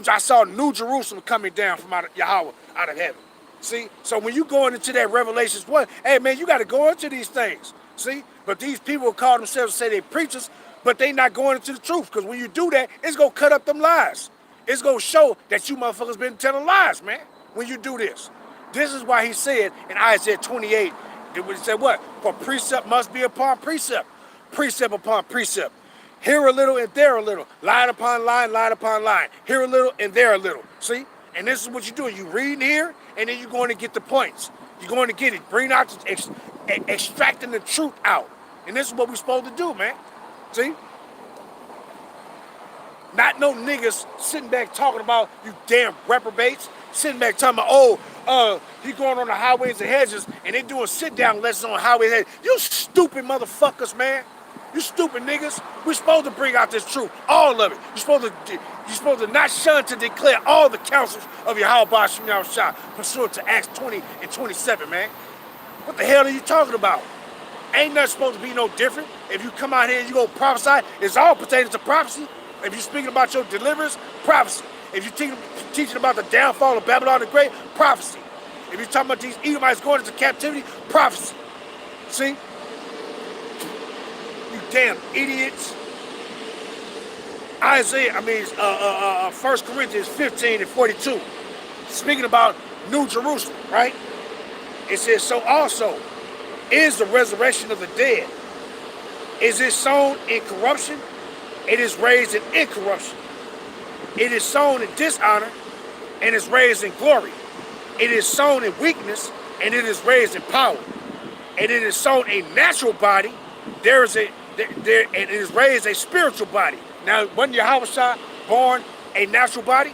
I saw New Jerusalem coming down from Yahweh, out of heaven. See? So when you going into that Revelations 1, hey, man, you got to go into these things. See? But these people call themselves, say they preachers, but they not going into the truth. Because when you do that, it's going to cut up them lies. It's going to show that you motherfuckers been telling lies, man, when you do this. This is why he said in Isaiah 28, he said what? For precept must be upon precept, precept upon precept. Here a little and there a little, line upon line, line upon line. Here a little and there a little. See? And this is what you do. You reading here, and then you're going to get the points. You're going to get it. Bring out, extracting the truth out. And this is what we're supposed to do, man. See? Not no niggas sitting back talking about you damn reprobates. Sitting back talking about, he going on the highways and hedges, and they doing sit-down lessons on highways and hedges. You stupid motherfuckers, man. You stupid niggas. We're supposed to bring out this truth. All of it. You're supposed to not shun to declare all the counsels of Yahweh Ba'ashem Yahushua pursuant to Acts 20 and 27, man. What the hell are you talking about? Ain't nothing supposed to be no different. If you come out here and you go prophesy, it's all pertaining to prophecy. If you're speaking about your deliverance, prophecy. If you're teaching about the downfall of Babylon the Great, prophecy. If you're talking about these Edomites going into captivity, prophecy. See? You damn idiots. 1 Corinthians 15 and 42. Speaking about New Jerusalem, right? It says, so also is the resurrection of the dead. Is it sown in corruption? It is raised in incorruption. It is sown in dishonor and is raised in glory. It is sown in weakness and it is raised in power. And it is sown a natural body. And it is raised a spiritual body. Now, wasn't Yahawashi born a natural body?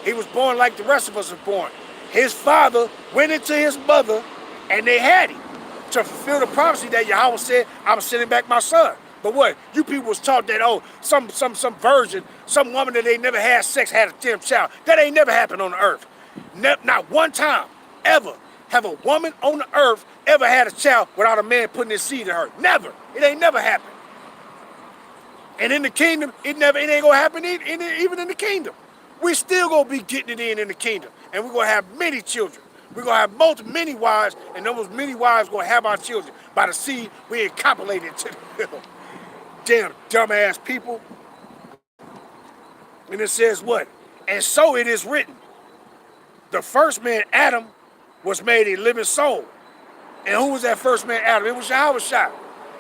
He was born like the rest of us are born. His father went into his mother and they had him to fulfill the prophecy that Yahweh said, I'm sending back my son. But what? You people was taught that, oh, some virgin, some woman that they never had sex had a damn child. That ain't never happened on the earth. Not one time ever have a woman on the earth ever had a child without a man putting his seed in her. Never. It ain't never happened. And in the kingdom, it ain't gonna happen even in the kingdom. We still gonna be getting it in the kingdom. And we're gonna have many children. We're gonna have many wives, and those many wives gonna have our children by the seed we ain't copulated to them. Damn dumbass people. And it says what? And so it is written. The first man, Adam, was made a living soul. And who was that first man, Adam? It was Yahawashi.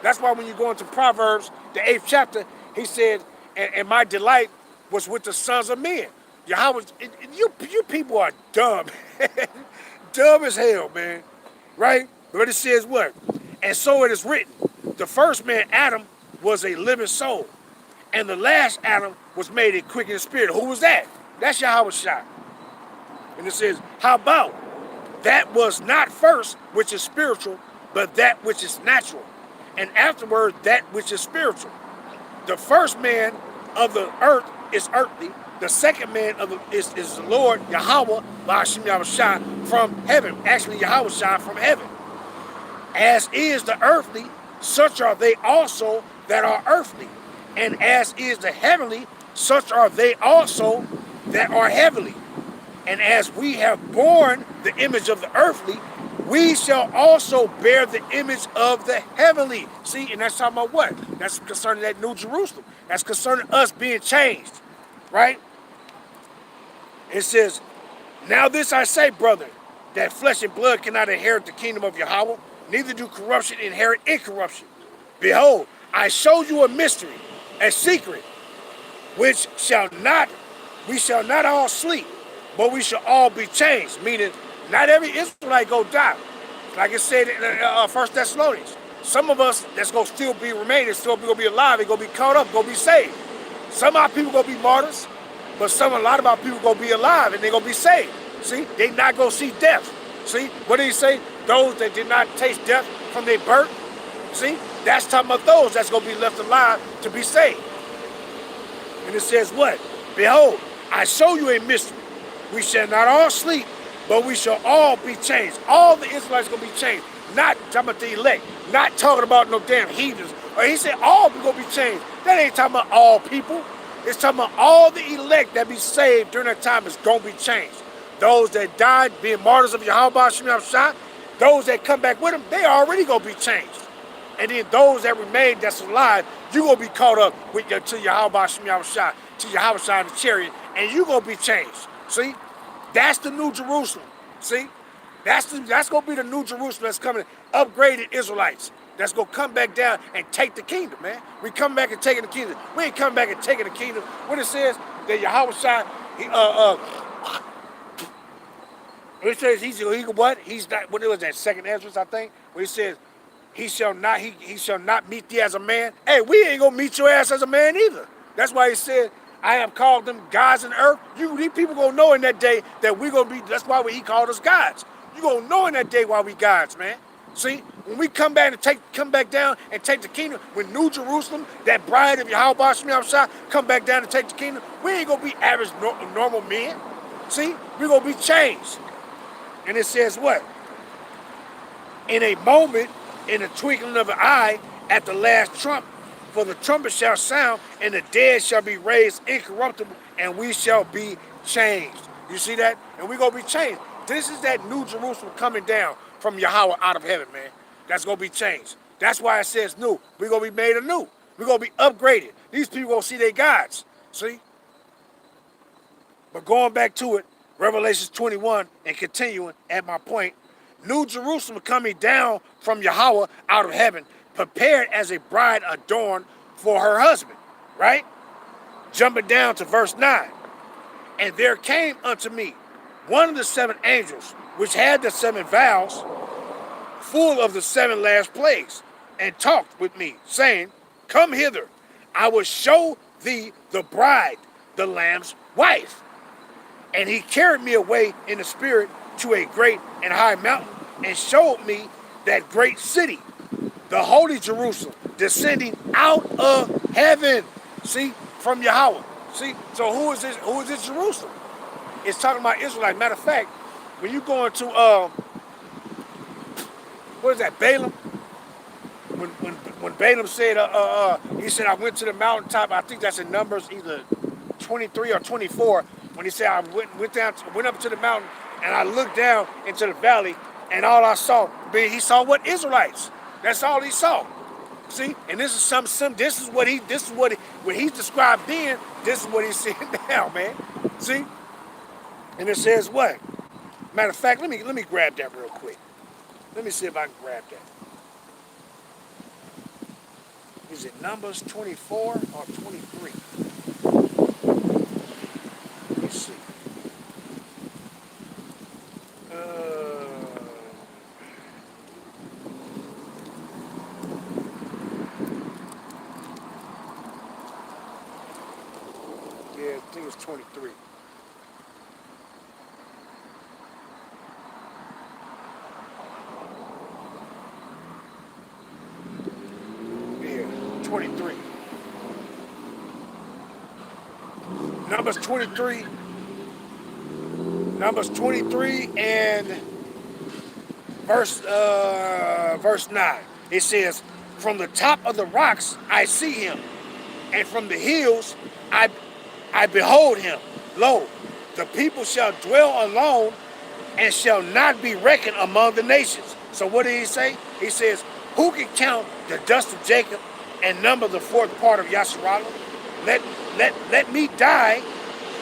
That's why when you go into Proverbs, the 8th chapter, he said, and my delight was with the sons of men. Yahweh, you people are dumb. Dumb as hell, man. Right? But it says what? And so it is written. The first man, Adam, was a living soul. And the last Adam was made a quickening spirit. Who was that? That's Yahawashi. And it says, how about that was not first, which is spiritual, but that which is natural. And afterward, that which is spiritual. The first man of the earth is earthly. The second man is the Lord, Yahweh, Bahashim Yahawashi, from heaven. Actually, Yahawashi from heaven. As is the earthly, such are they also that are earthly. And as is the heavenly, such are they also that are heavenly. And as we have borne the image of the earthly, we shall also bear the image of the heavenly. See, and that's talking about what? That's concerning that New Jerusalem. That's concerning us being changed, right? It says, now this I say, brother, that flesh and blood cannot inherit the kingdom of Yahweh, neither do corruption inherit incorruption. Behold, I show you a mystery, a secret, which we shall not all sleep, but we shall all be changed. Meaning, not every Israelite go die. Like it said in 1 Thessalonians. Some of us that's going to still be remaining, still going to be alive, they're going to be caught up, going to be saved. Some of our people going to be martyrs, but a lot of our people going to be alive and they're going to be saved. See, they not going to see death. See, what did he say? Those that did not taste death from their birth. See, that's talking about those that's going to be left alive to be saved. And it says what? Behold, I show you a mystery. We shall not all sleep, but we shall all be changed. All the Israelites are going to be changed. Not talking about the elect. Not talking about no damn heathens. Or he said all people going to be changed. That ain't talking about all people. It's talking about all the elect that be saved during that time is going to be changed. Those that died being martyrs of Yahweh, those that come back with them, they already going to be changed. And then those that remain that's alive, you going to be caught up with to Yahweh, to Yahweh in the chariot, and you going to be changed. See? That's the New Jerusalem. See? That's going to be the New Jerusalem that's coming, upgraded Israelites. That's going to come back down and take the kingdom, man. We come back and taking the kingdom. We ain't come back and taking the kingdom. When it says that Yahweh it says he what? He's not, what it was that second Ezra, I think, where he says, he shall not meet thee as a man. Hey, we ain't gonna meet your ass as a man either. That's why he said, I have called them gods in the earth. These people gonna know in that day that we gonna be, that's why he called us gods. You gonna know in that day why we gods, man. See, when we come back down and take the kingdom, when New Jerusalem, that bride of Yahweh, come back down and take the kingdom, we ain't gonna be average normal men. See, we gonna be changed. And it says what? In a moment, in the twinkling of an eye, at the last trump, for the trumpet shall sound, and the dead shall be raised incorruptible, and we shall be changed. You see that? And we're going to be changed. This is that New Jerusalem coming down from Yahweh out of heaven, man. That's going to be changed. That's why it says new. We're going to be made anew. We're going to be upgraded. These people going to see their gods. See? But going back to it, Revelation 21, and continuing at my point, New Jerusalem coming down from Yahweh out of heaven, prepared as a bride adorned for her husband, right? Jumping down to verse 9. And there came unto me one of the 7 angels, which had the 7 vials, full of the 7 last plagues, and talked with me, saying, Come hither, I will show thee the bride, the Lamb's wife. And he carried me away in the spirit to a great and high mountain, and showed me that great city, the holy Jerusalem, descending out of heaven. See, from Yahweh. See, so who is this? Who is this Jerusalem? It's talking about Israelites. Matter of fact, when you go into what is that, Balaam? When Balaam said, he said, I went to the mountaintop. I think that's in Numbers either 23 or 24. When he said, I went up to the mountain and I looked down into the valley, and all I saw, he saw what? Israelites. That's all he saw. See, and this is what he's described then. This is what he's seeing now, man. See, and it says what? Matter of fact, let me grab that real quick. Let me see if I can grab that. Is it Numbers 24 or 23? Let me see. Yeah, I think it's 23. Yeah, 23. Numbers 23. Numbers 23 and verse 9. It says, From the top of the rocks I see him, and from the hills I behold him. Lo, the people shall dwell alone, and shall not be reckoned among the nations. So what did he say? He says, Who can count the dust of Jacob and number the 4th part of YAHACHARAB? Let me die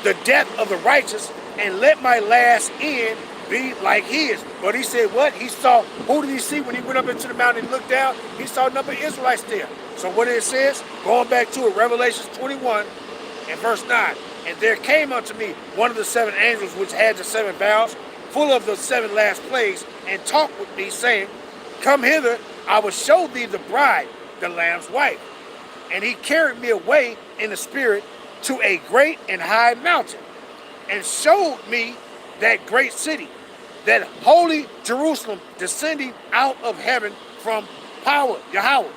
the death of the righteous, and let my last end be like his. But he said what? He saw, who did he see when he went up into the mountain and looked down? He saw a number of Israelites there. So what it says, going back to it, Revelation 21 and verse 9. And there came unto me one of the 7 angels which had the 7 vials, full of the 7 last plagues, and talked with me, saying, Come hither, I will show thee the bride, the Lamb's wife. And he carried me away in the spirit to a great and high mountain, and showed me that great city, that holy Jerusalem, descending out of heaven from power, Yahweh.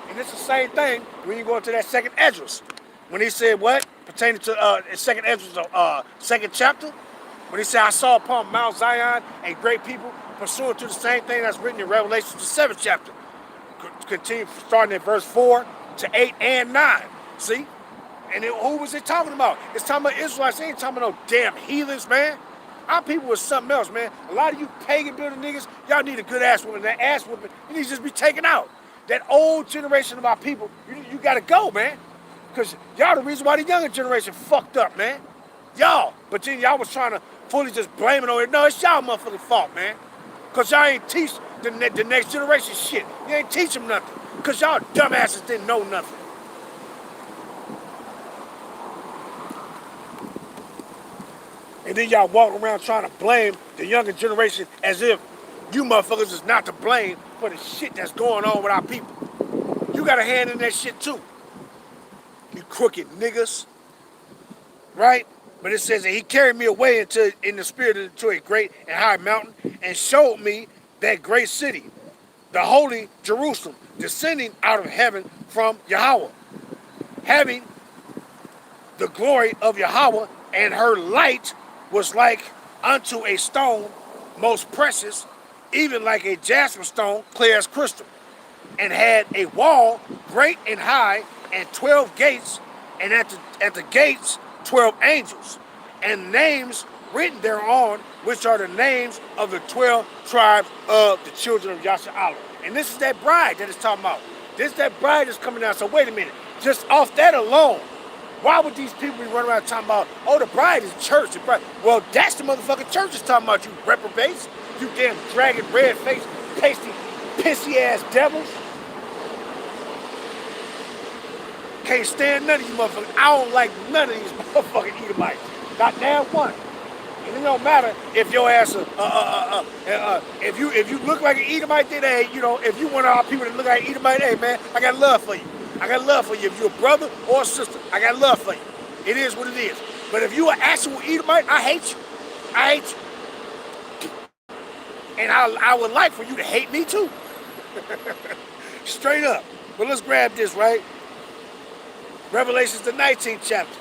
And it's the same thing when you go into that 2nd Esdras. When he said what? Pertaining to 2nd Esdras, 2nd chapter. When he said, I saw upon Mount Zion a great people, pursuant to the same thing that's written in Revelation, the 7th chapter. Continue starting at verse 4 to 8 and 9. See? And who was it talking about? It's talking about Israelites. It ain't talking about no damn heathens, man. Our people was something else, man. A lot of you pagan building niggas, y'all need a good ass whooping. That ass whooping, you need to just be taken out. That old generation of our people, you gotta go, man. Because y'all the reason why the younger generation fucked up, man. Y'all. But then y'all was trying to fully just blame it on it. No, it's y'all motherfucking fault, man. Because y'all ain't teach the next generation shit. You ain't teach them nothing. Because y'all dumbasses didn't know nothing. And then y'all walk around trying to blame the younger generation as if you motherfuckers is not to blame for the shit that's going on with our people. You got a hand in that shit too. You crooked niggas. Right? But it says that he carried me away in the spirit into a great and high mountain, and showed me that great city, the holy Jerusalem, descending out of heaven from Yahweh, having the glory of Yahweh, and her light was like unto a stone most precious, even like a jasper stone, clear as crystal, and had a wall great and high, and 12 gates, and at the gates 12 angels, and names written thereon, which are the names of the 12 tribes of the children of YAHACHARAB. And this is that bride that it's talking about. This is that bride that's coming down. So wait a minute. Just off that alone, why would these people be running around talking about, oh, the bride is church? The bride. Well, that's the motherfucking church is talking about, you reprobates. You damn dragon, red-faced, pasty, pissy-ass devils. Can't stand none of you motherfuckers. I don't like none of these motherfucking Edomites. Not damn one. And it don't matter if your ass, if you look like an Edomite, then hey, you know, if you one of our people that look like an Edomite, hey man, I got love for you. I got love for you. If you're a brother or a sister, I got love for you. It is what it is. But if you an actual Edomite, I hate you. I hate you. And I would like for you to hate me too. Straight up. But let's grab this, right? Revelations, the 19th chapter.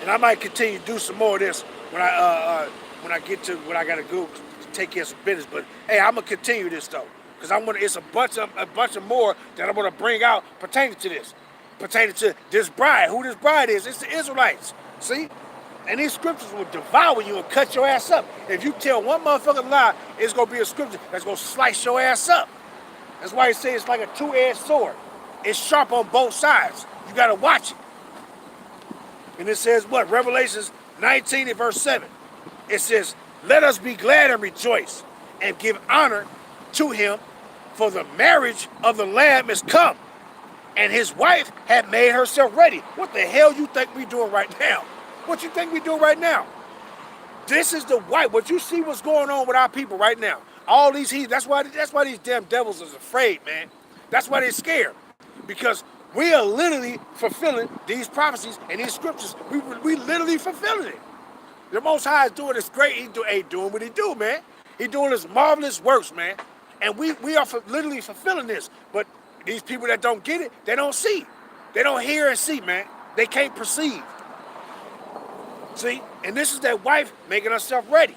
And I might continue to do some more of this when I get to what I gotta go to take care of some business. But hey, I'm gonna continue this though, because it's a bunch of more that I'm gonna bring out pertaining to this, pertaining to this bride. Who this bride is? It's the Israelites. See, and these scriptures will devour you and cut your ass up. If you tell one motherfucking lie, it's gonna be a scripture that's gonna slice your ass up. That's why he say it's like a two-edged sword. It's sharp on both sides. You gotta watch it. And it says what? Revelations 19 and verse 7. It says, let us be glad and rejoice and give honor to him, for the marriage of the Lamb is come, and his wife had made herself ready. What the hell you think we doing right now? What you think we doing right now? This is the wife. What you see what's going on with our people right now. All these heathens. That's why these damn devils is afraid, man. That's why they're scared. Because we are literally fulfilling these prophecies and these scriptures. We literally fulfilling it. The Most High is doing this great. He doing what he do, man. He doing his marvelous works, man. And we are literally fulfilling this. But these people that don't get it, they don't see. They don't hear and see, man. They can't perceive. See? And this is that wife making herself ready.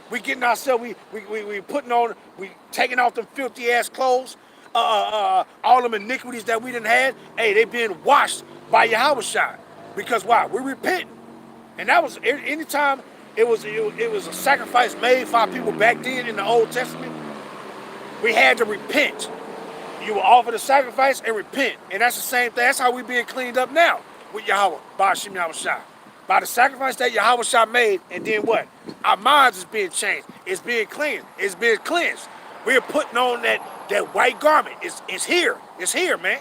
We getting ourselves, we putting on, we taking off them filthy ass clothes. All them iniquities that we done had, hey, they being washed by Yahawashi. Because why? We're repenting. And that was, anytime it was a sacrifice made for our people back then in the Old Testament, we had to repent. You will offer the sacrifice and repent. And that's the same thing. That's how we being cleaned up now with Yahweh, by Hashem Yahawashi. By the sacrifice that Yahawashi made, and then what? Our minds is being changed. It's being cleansed. It's being cleansed. We're putting on that white garment. It's here. It's here, man.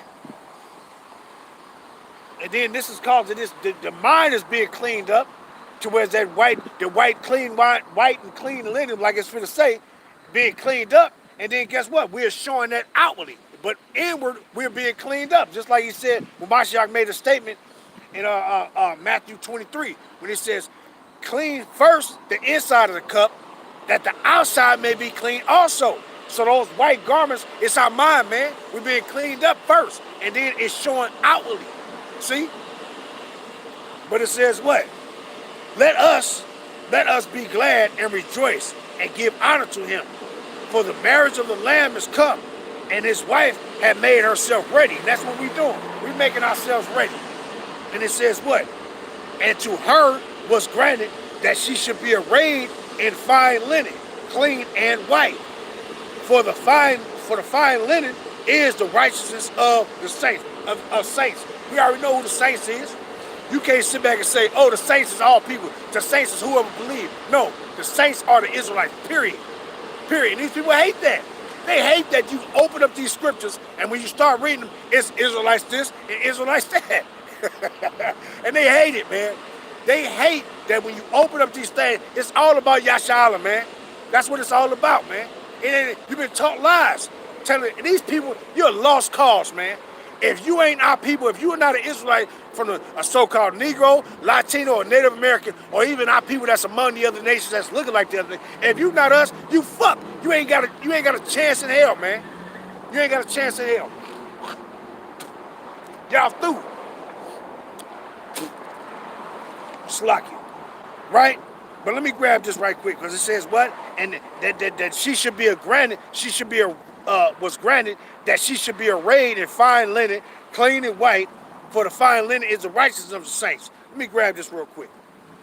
And then this is called the mind is being cleaned up to where that white and clean linen, like it's finna say, being cleaned up. And then guess what? We're showing that outwardly. But inward, we're being cleaned up. Just like he said when Mashiach made a statement in Matthew 23, when he says, clean first the inside of the cup, that the outside may be clean also. So those white garments, it's our mind, man. We're being cleaned up first, and then it's showing outwardly. See? But it says what? Let us be glad and rejoice and give honor to him. For the marriage of the Lamb is come, and his wife had made herself ready. And that's what we're doing. We're making ourselves ready. And it says what? And to her was granted that she should be arrayed in fine linen, clean and white. For the fine linen is the righteousness of the saints, of saints. We already know who the saints is. You can't sit back and say, oh, the saints is all people. The saints is whoever believes. No, the saints are the Israelites, period. Period. And these people hate that. They hate that you open up these scriptures, and when you start reading them, it's Israelites this and Israelites that. And they hate it, man. They hate that when you open up these things, it's all about Yashala, man. That's what it's all about, man. And you've been taught lies. Telling these people, you're a lost cause, man. If you ain't our people, if you are not an Israelite from a so-called Negro, Latino, or Native American, or even our people that's among the other nations that's looking like the other, if you not us, you fuck. You ain't got a chance in hell, man. You ain't got a chance in hell. Y'all through. Slacky. Right? But let me grab this right quick, because it says what? And that she should be was granted that she should be arrayed in fine linen, clean and white, for the fine linen is the righteousness of the saints. Let me grab this real quick.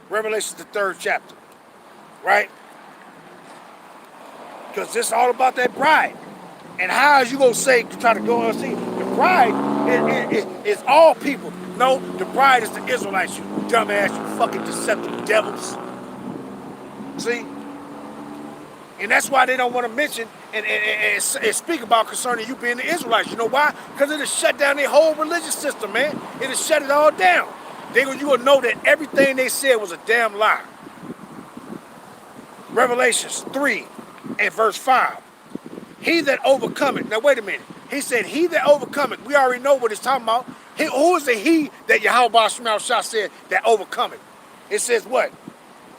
Revelation, the 3rd chapter. Right? Because this is all about that bride. And how is you going to say, try to go and see, the bride is all people. No, the bride is the Israelites, you dumbass, you fucking deceptive devils. See? And that's why they don't want to mention and speak about concerning you being the Israelites. You know why? Because it'll shut down their whole religious system, man. It'll shut it all down. You will know that everything they said was a damn lie. Revelations 3 and verse 5. He that overcometh. Now wait a minute. He said, he that overcometh. We already know what he's talking about. Who is the he that Yahweh Shah said that overcometh? It says what?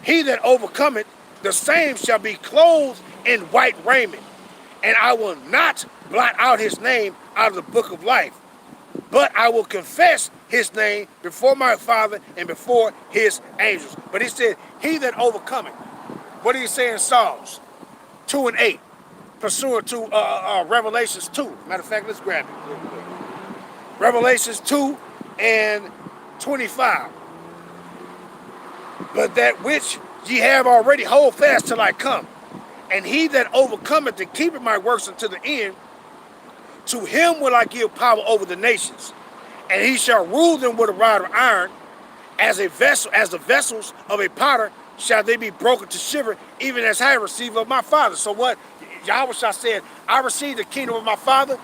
He that overcometh, the same shall be clothed in white raiment, and I will not blot out his name out of the book of life, but I will confess his name before my Father and before his angels. But he said, he that overcometh. What do you say in Psalms 2 and 8, pursuant to Revelations 2? Matter of fact, let's grab it real quick. Revelations 2 and 25. But that which ye have already, hold fast till I come. And he that overcometh and keepeth my works unto the end, to him will I give power over the nations, and he shall rule them with a rod of iron, as a vessel, as the vessels of a potter shall they be broken to shiver, even as I receive of my Father. So what? Yahweh said, I received the kingdom of my Father,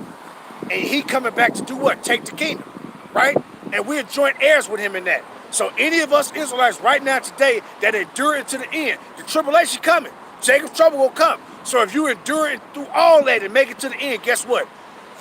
and he coming back to do what? Take the kingdom, right? And we're joint heirs with him in that. So any of us Israelites right now today that endure it to the end, the tribulation coming, Jacob's trouble will come. So if you endure it through all that and make it to the end, guess what?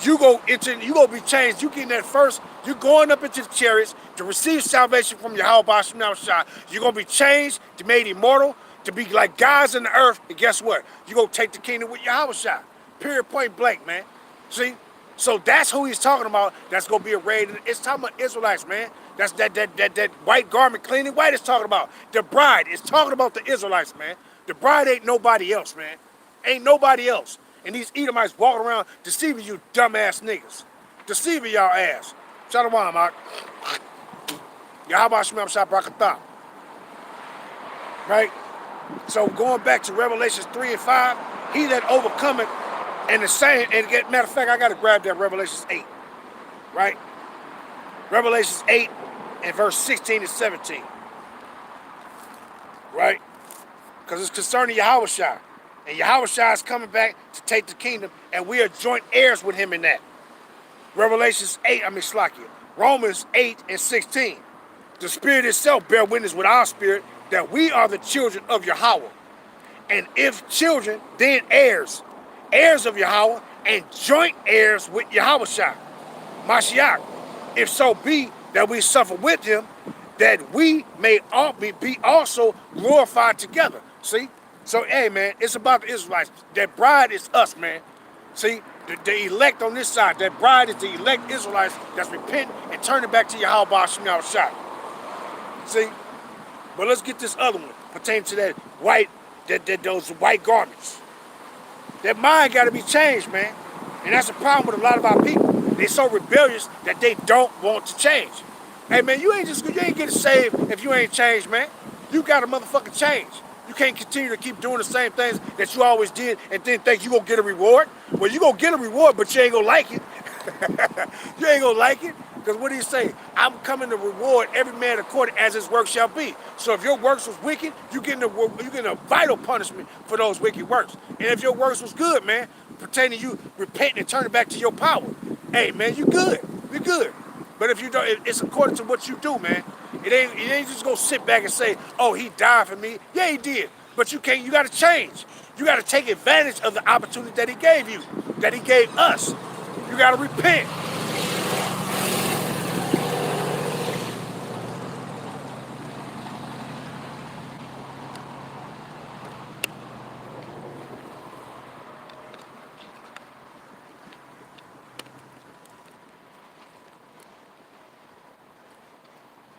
You gonna be changed. You getting that first. You're going up into the chariots to receive salvation from Yahweh Shah. You're gonna be changed, to made immortal, to be like gods in the earth. And guess what? You're gonna take the kingdom with Yahweh Shah. Period, point blank, man. See? So that's who he's talking about. That's gonna be arrayed. It's talking about Israelites, man. That's that white garment cleaning white is talking about. The bride is talking about the Israelites, man. The bride ain't nobody else, man. Ain't nobody else. And these Edomites walking around deceiving you dumbass niggas. Deceiving y'all ass. Shalom, Mark. Yahweh Shemem Shabrakatah. Right? So going back to Revelations 3 and 5, he that overcometh, and the same, and matter of fact, I gotta grab that Revelations 8. Right? Revelations 8 and verse 16 and 17. Right? Because it's concerning Yahweh Shah. And Yahweh Shah is coming back to take the kingdom, and we are joint heirs with him in that. Romans 8 and 16. The Spirit itself bear witness with our spirit that we are the children of Yahweh. And if children, then heirs, heirs of Yahweh, and joint heirs with Yahweh Shah, Mashiach. If so be that we suffer with him, that we may all be also glorified together. See? So, hey, man, it's about the Israelites. That bride is us, man. See, the elect on this side, that bride is the elect Israelites that's repenting and turning back to Yahweh Shemel Shah. See? But let's get this other one pertaining to that white, those white garments. That mind got to be changed, man. And that's the problem with a lot of our people. They're so rebellious that they don't want to change. Hey, man, you ain't getting saved if you ain't changed, man. You got to motherfucking change. You can't continue to keep doing the same things that you always did and then think you gonna get a reward. Well, you gonna get a reward, but you ain't gonna like it. You ain't gonna like it. Because what do you say? I'm coming to reward every man according as his work shall be. So if your works was wicked, you getting a vital punishment for those wicked works. And if your works was good, man, pertaining to you repenting and turning back to your power, hey, man, you good. You good. But if you don't, it's according to what you do, man. It ain't just gonna sit back and say, oh, he died for me. Yeah, he did. But you gotta change. You gotta take advantage of the opportunity that he gave you, that he gave us. You gotta repent.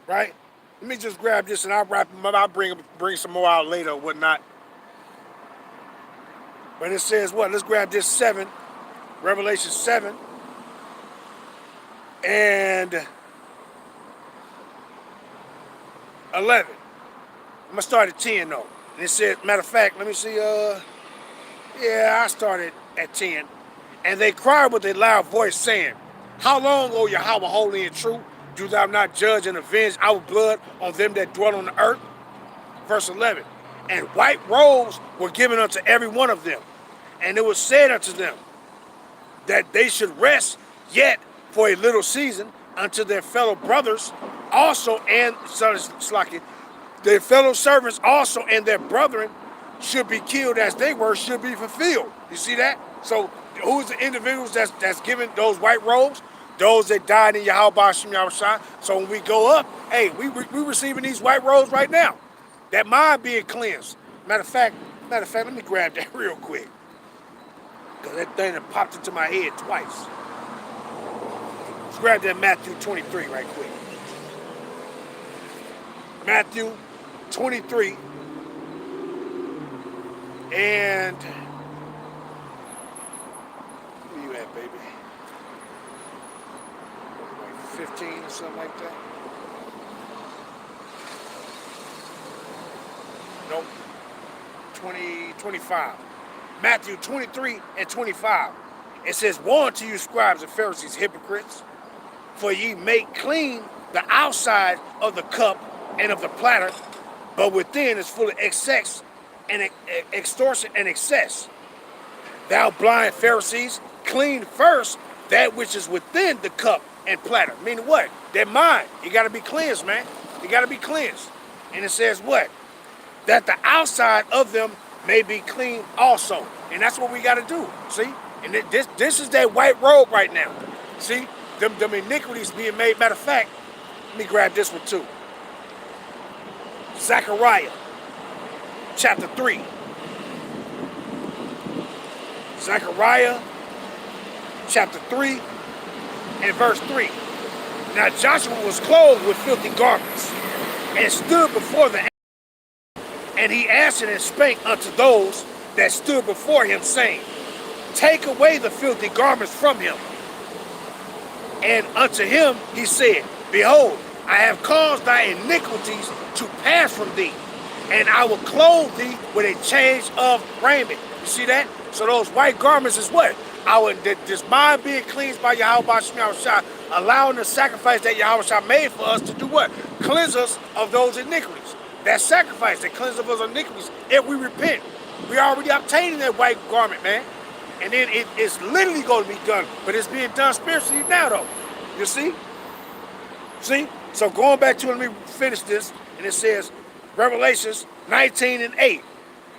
Right? Let me just grab this and I'll wrap them up. I'll bring some more out later or whatnot. But it says what? Let's grab this 7. Revelation 7. And 11. I'm going to start at 10 though. And it says, matter of fact, let me see. Yeah, I started at 10. And they cried with a loud voice saying, how long, O Yahweh, holy and true, do thou not judge and avenge our blood on them that dwell on the earth? Verse 11. And white robes were given unto every one of them. And it was said unto them that they should rest yet for a little season unto their fellow brothers also, and their fellow servants also and their brethren should be killed as they were, should be fulfilled. You see that? So who's the individuals that's given those white robes? Those that died in Yahweh Hashem Yahushua. So when we go up, hey, we receiving these white robes right now. That mind being cleansed. Matter of fact, let me grab that real quick. Because that thing that popped into my head twice. Let's grab that Matthew 23 right quick. Matthew 23. And where you at, baby? Like 15 or something like that? Nope. 25. Matthew 23 and 25. It says, "Woe unto you, scribes and Pharisees, hypocrites, for ye make clean the outside of the cup and of the platter, but within is full of excess and extortion and excess. Thou blind Pharisees, clean first that which is within the cup and platter." Meaning what? That mind. You got to be cleansed, man. You got to be cleansed. And it says what? That the outside of them may be clean also. And that's what we got to do. See? And this is that white robe right now. See? Them iniquities being made. Matter of fact, let me grab this one too. Zechariah chapter 3. Zechariah chapter 3 and verse 3. Now Joshua was clothed with filthy garments and stood before the, and he answered and spake unto those that stood before him, saying, Take away the filthy garments from him. And unto him he said, Behold, I have caused thy iniquities to pass from thee, and I will clothe thee with a change of raiment. You see that? So those white garments is what? This mind being cleansed by Yahweh Hashem Yahushua, allowing the sacrifice that Yahweh made for us to do what? Cleanse us of those iniquities. That sacrifice that cleanses us of iniquities, if we repent. We already obtaining that white garment, man. And then it's literally going to be done, but it's being done spiritually now, though. You see? See? So going back to, let me finish this, and it says, Revelations 19 and 8.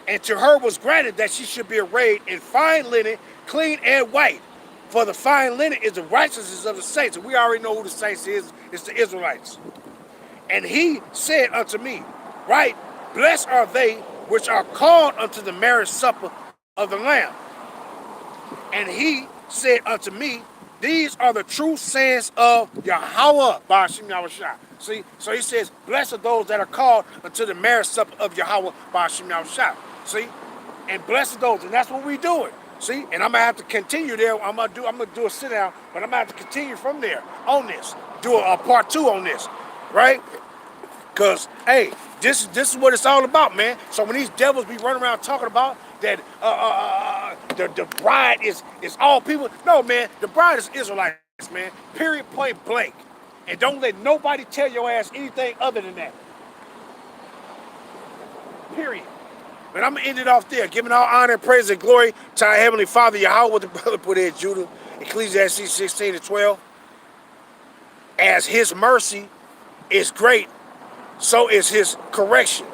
And to her was granted that she should be arrayed in fine linen, clean and white. For the fine linen is the righteousness of the saints. And we already know who the saints is. It's the Israelites. And he said unto me, Right, blessed are they which are called unto the marriage supper of the Lamb. And he said unto me, These are the true sayings of Yahweh Ba'ashim Yahushua. See, so he says, Blessed are those that are called unto the marriage supper of Yahweh Ba'ashim Yahushua. See, and blessed are those, and that's what we're doing. See, and I'm gonna have to continue there. I'm gonna do a sit down, but I'm gonna have to continue from there on this. Do a part 2 on this, right? Because hey, this is what it's all about, man. So when these devils be running around talking about that the bride is all people, no, man, the bride is Israelites, man. Period, point blank. And don't let nobody tell your ass anything other than that. Period. But I'm going to end it off there, giving all honor and praise and glory to our Heavenly Father, Yahweh, what the brother put in Judah, Ecclesiastes 16 and 12. As his mercy is great, so is his correction.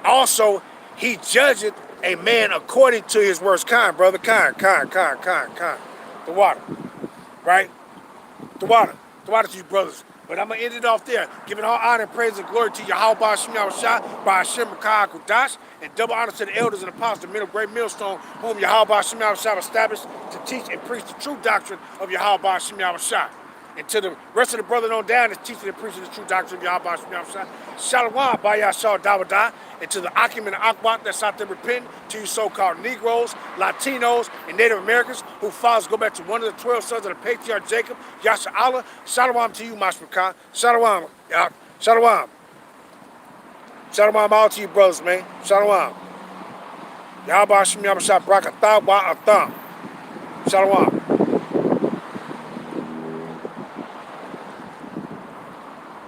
Also, he judgeth a man according to his worst kind, brother. Kind. The water, right? The water to you brothers. But I'm going to end it off there, giving all honor and praise and glory to Yahweh Ba'ashim Yahushua, Ba'ashim Kudash, and double honor to the elders and apostles, the middle great millstone, whom Yahweh Ba'ashim Yahushua established to teach and preach the true doctrine of Yahweh Ba'ashim Yahushua. And to the rest of the brothers on down that's teaching and preaching the true doctrine of Yahweh Ba'ashim Yahushua, Shalom Ba'yashah Dawadah, and to the Akim and the Akwat that's out there repenting, to you so-called Negroes, Latinos, and Native Americans who fathers go back to one of the 12 sons of the patriarch Jacob, Yasha Allah. Shalom to you, Mashmakah. Shalom. Shalom. Shalom all to you brothers, man. Shalom. Yahweh Ba'ashim Yahushua Brakatah Wa'atham. Shalom.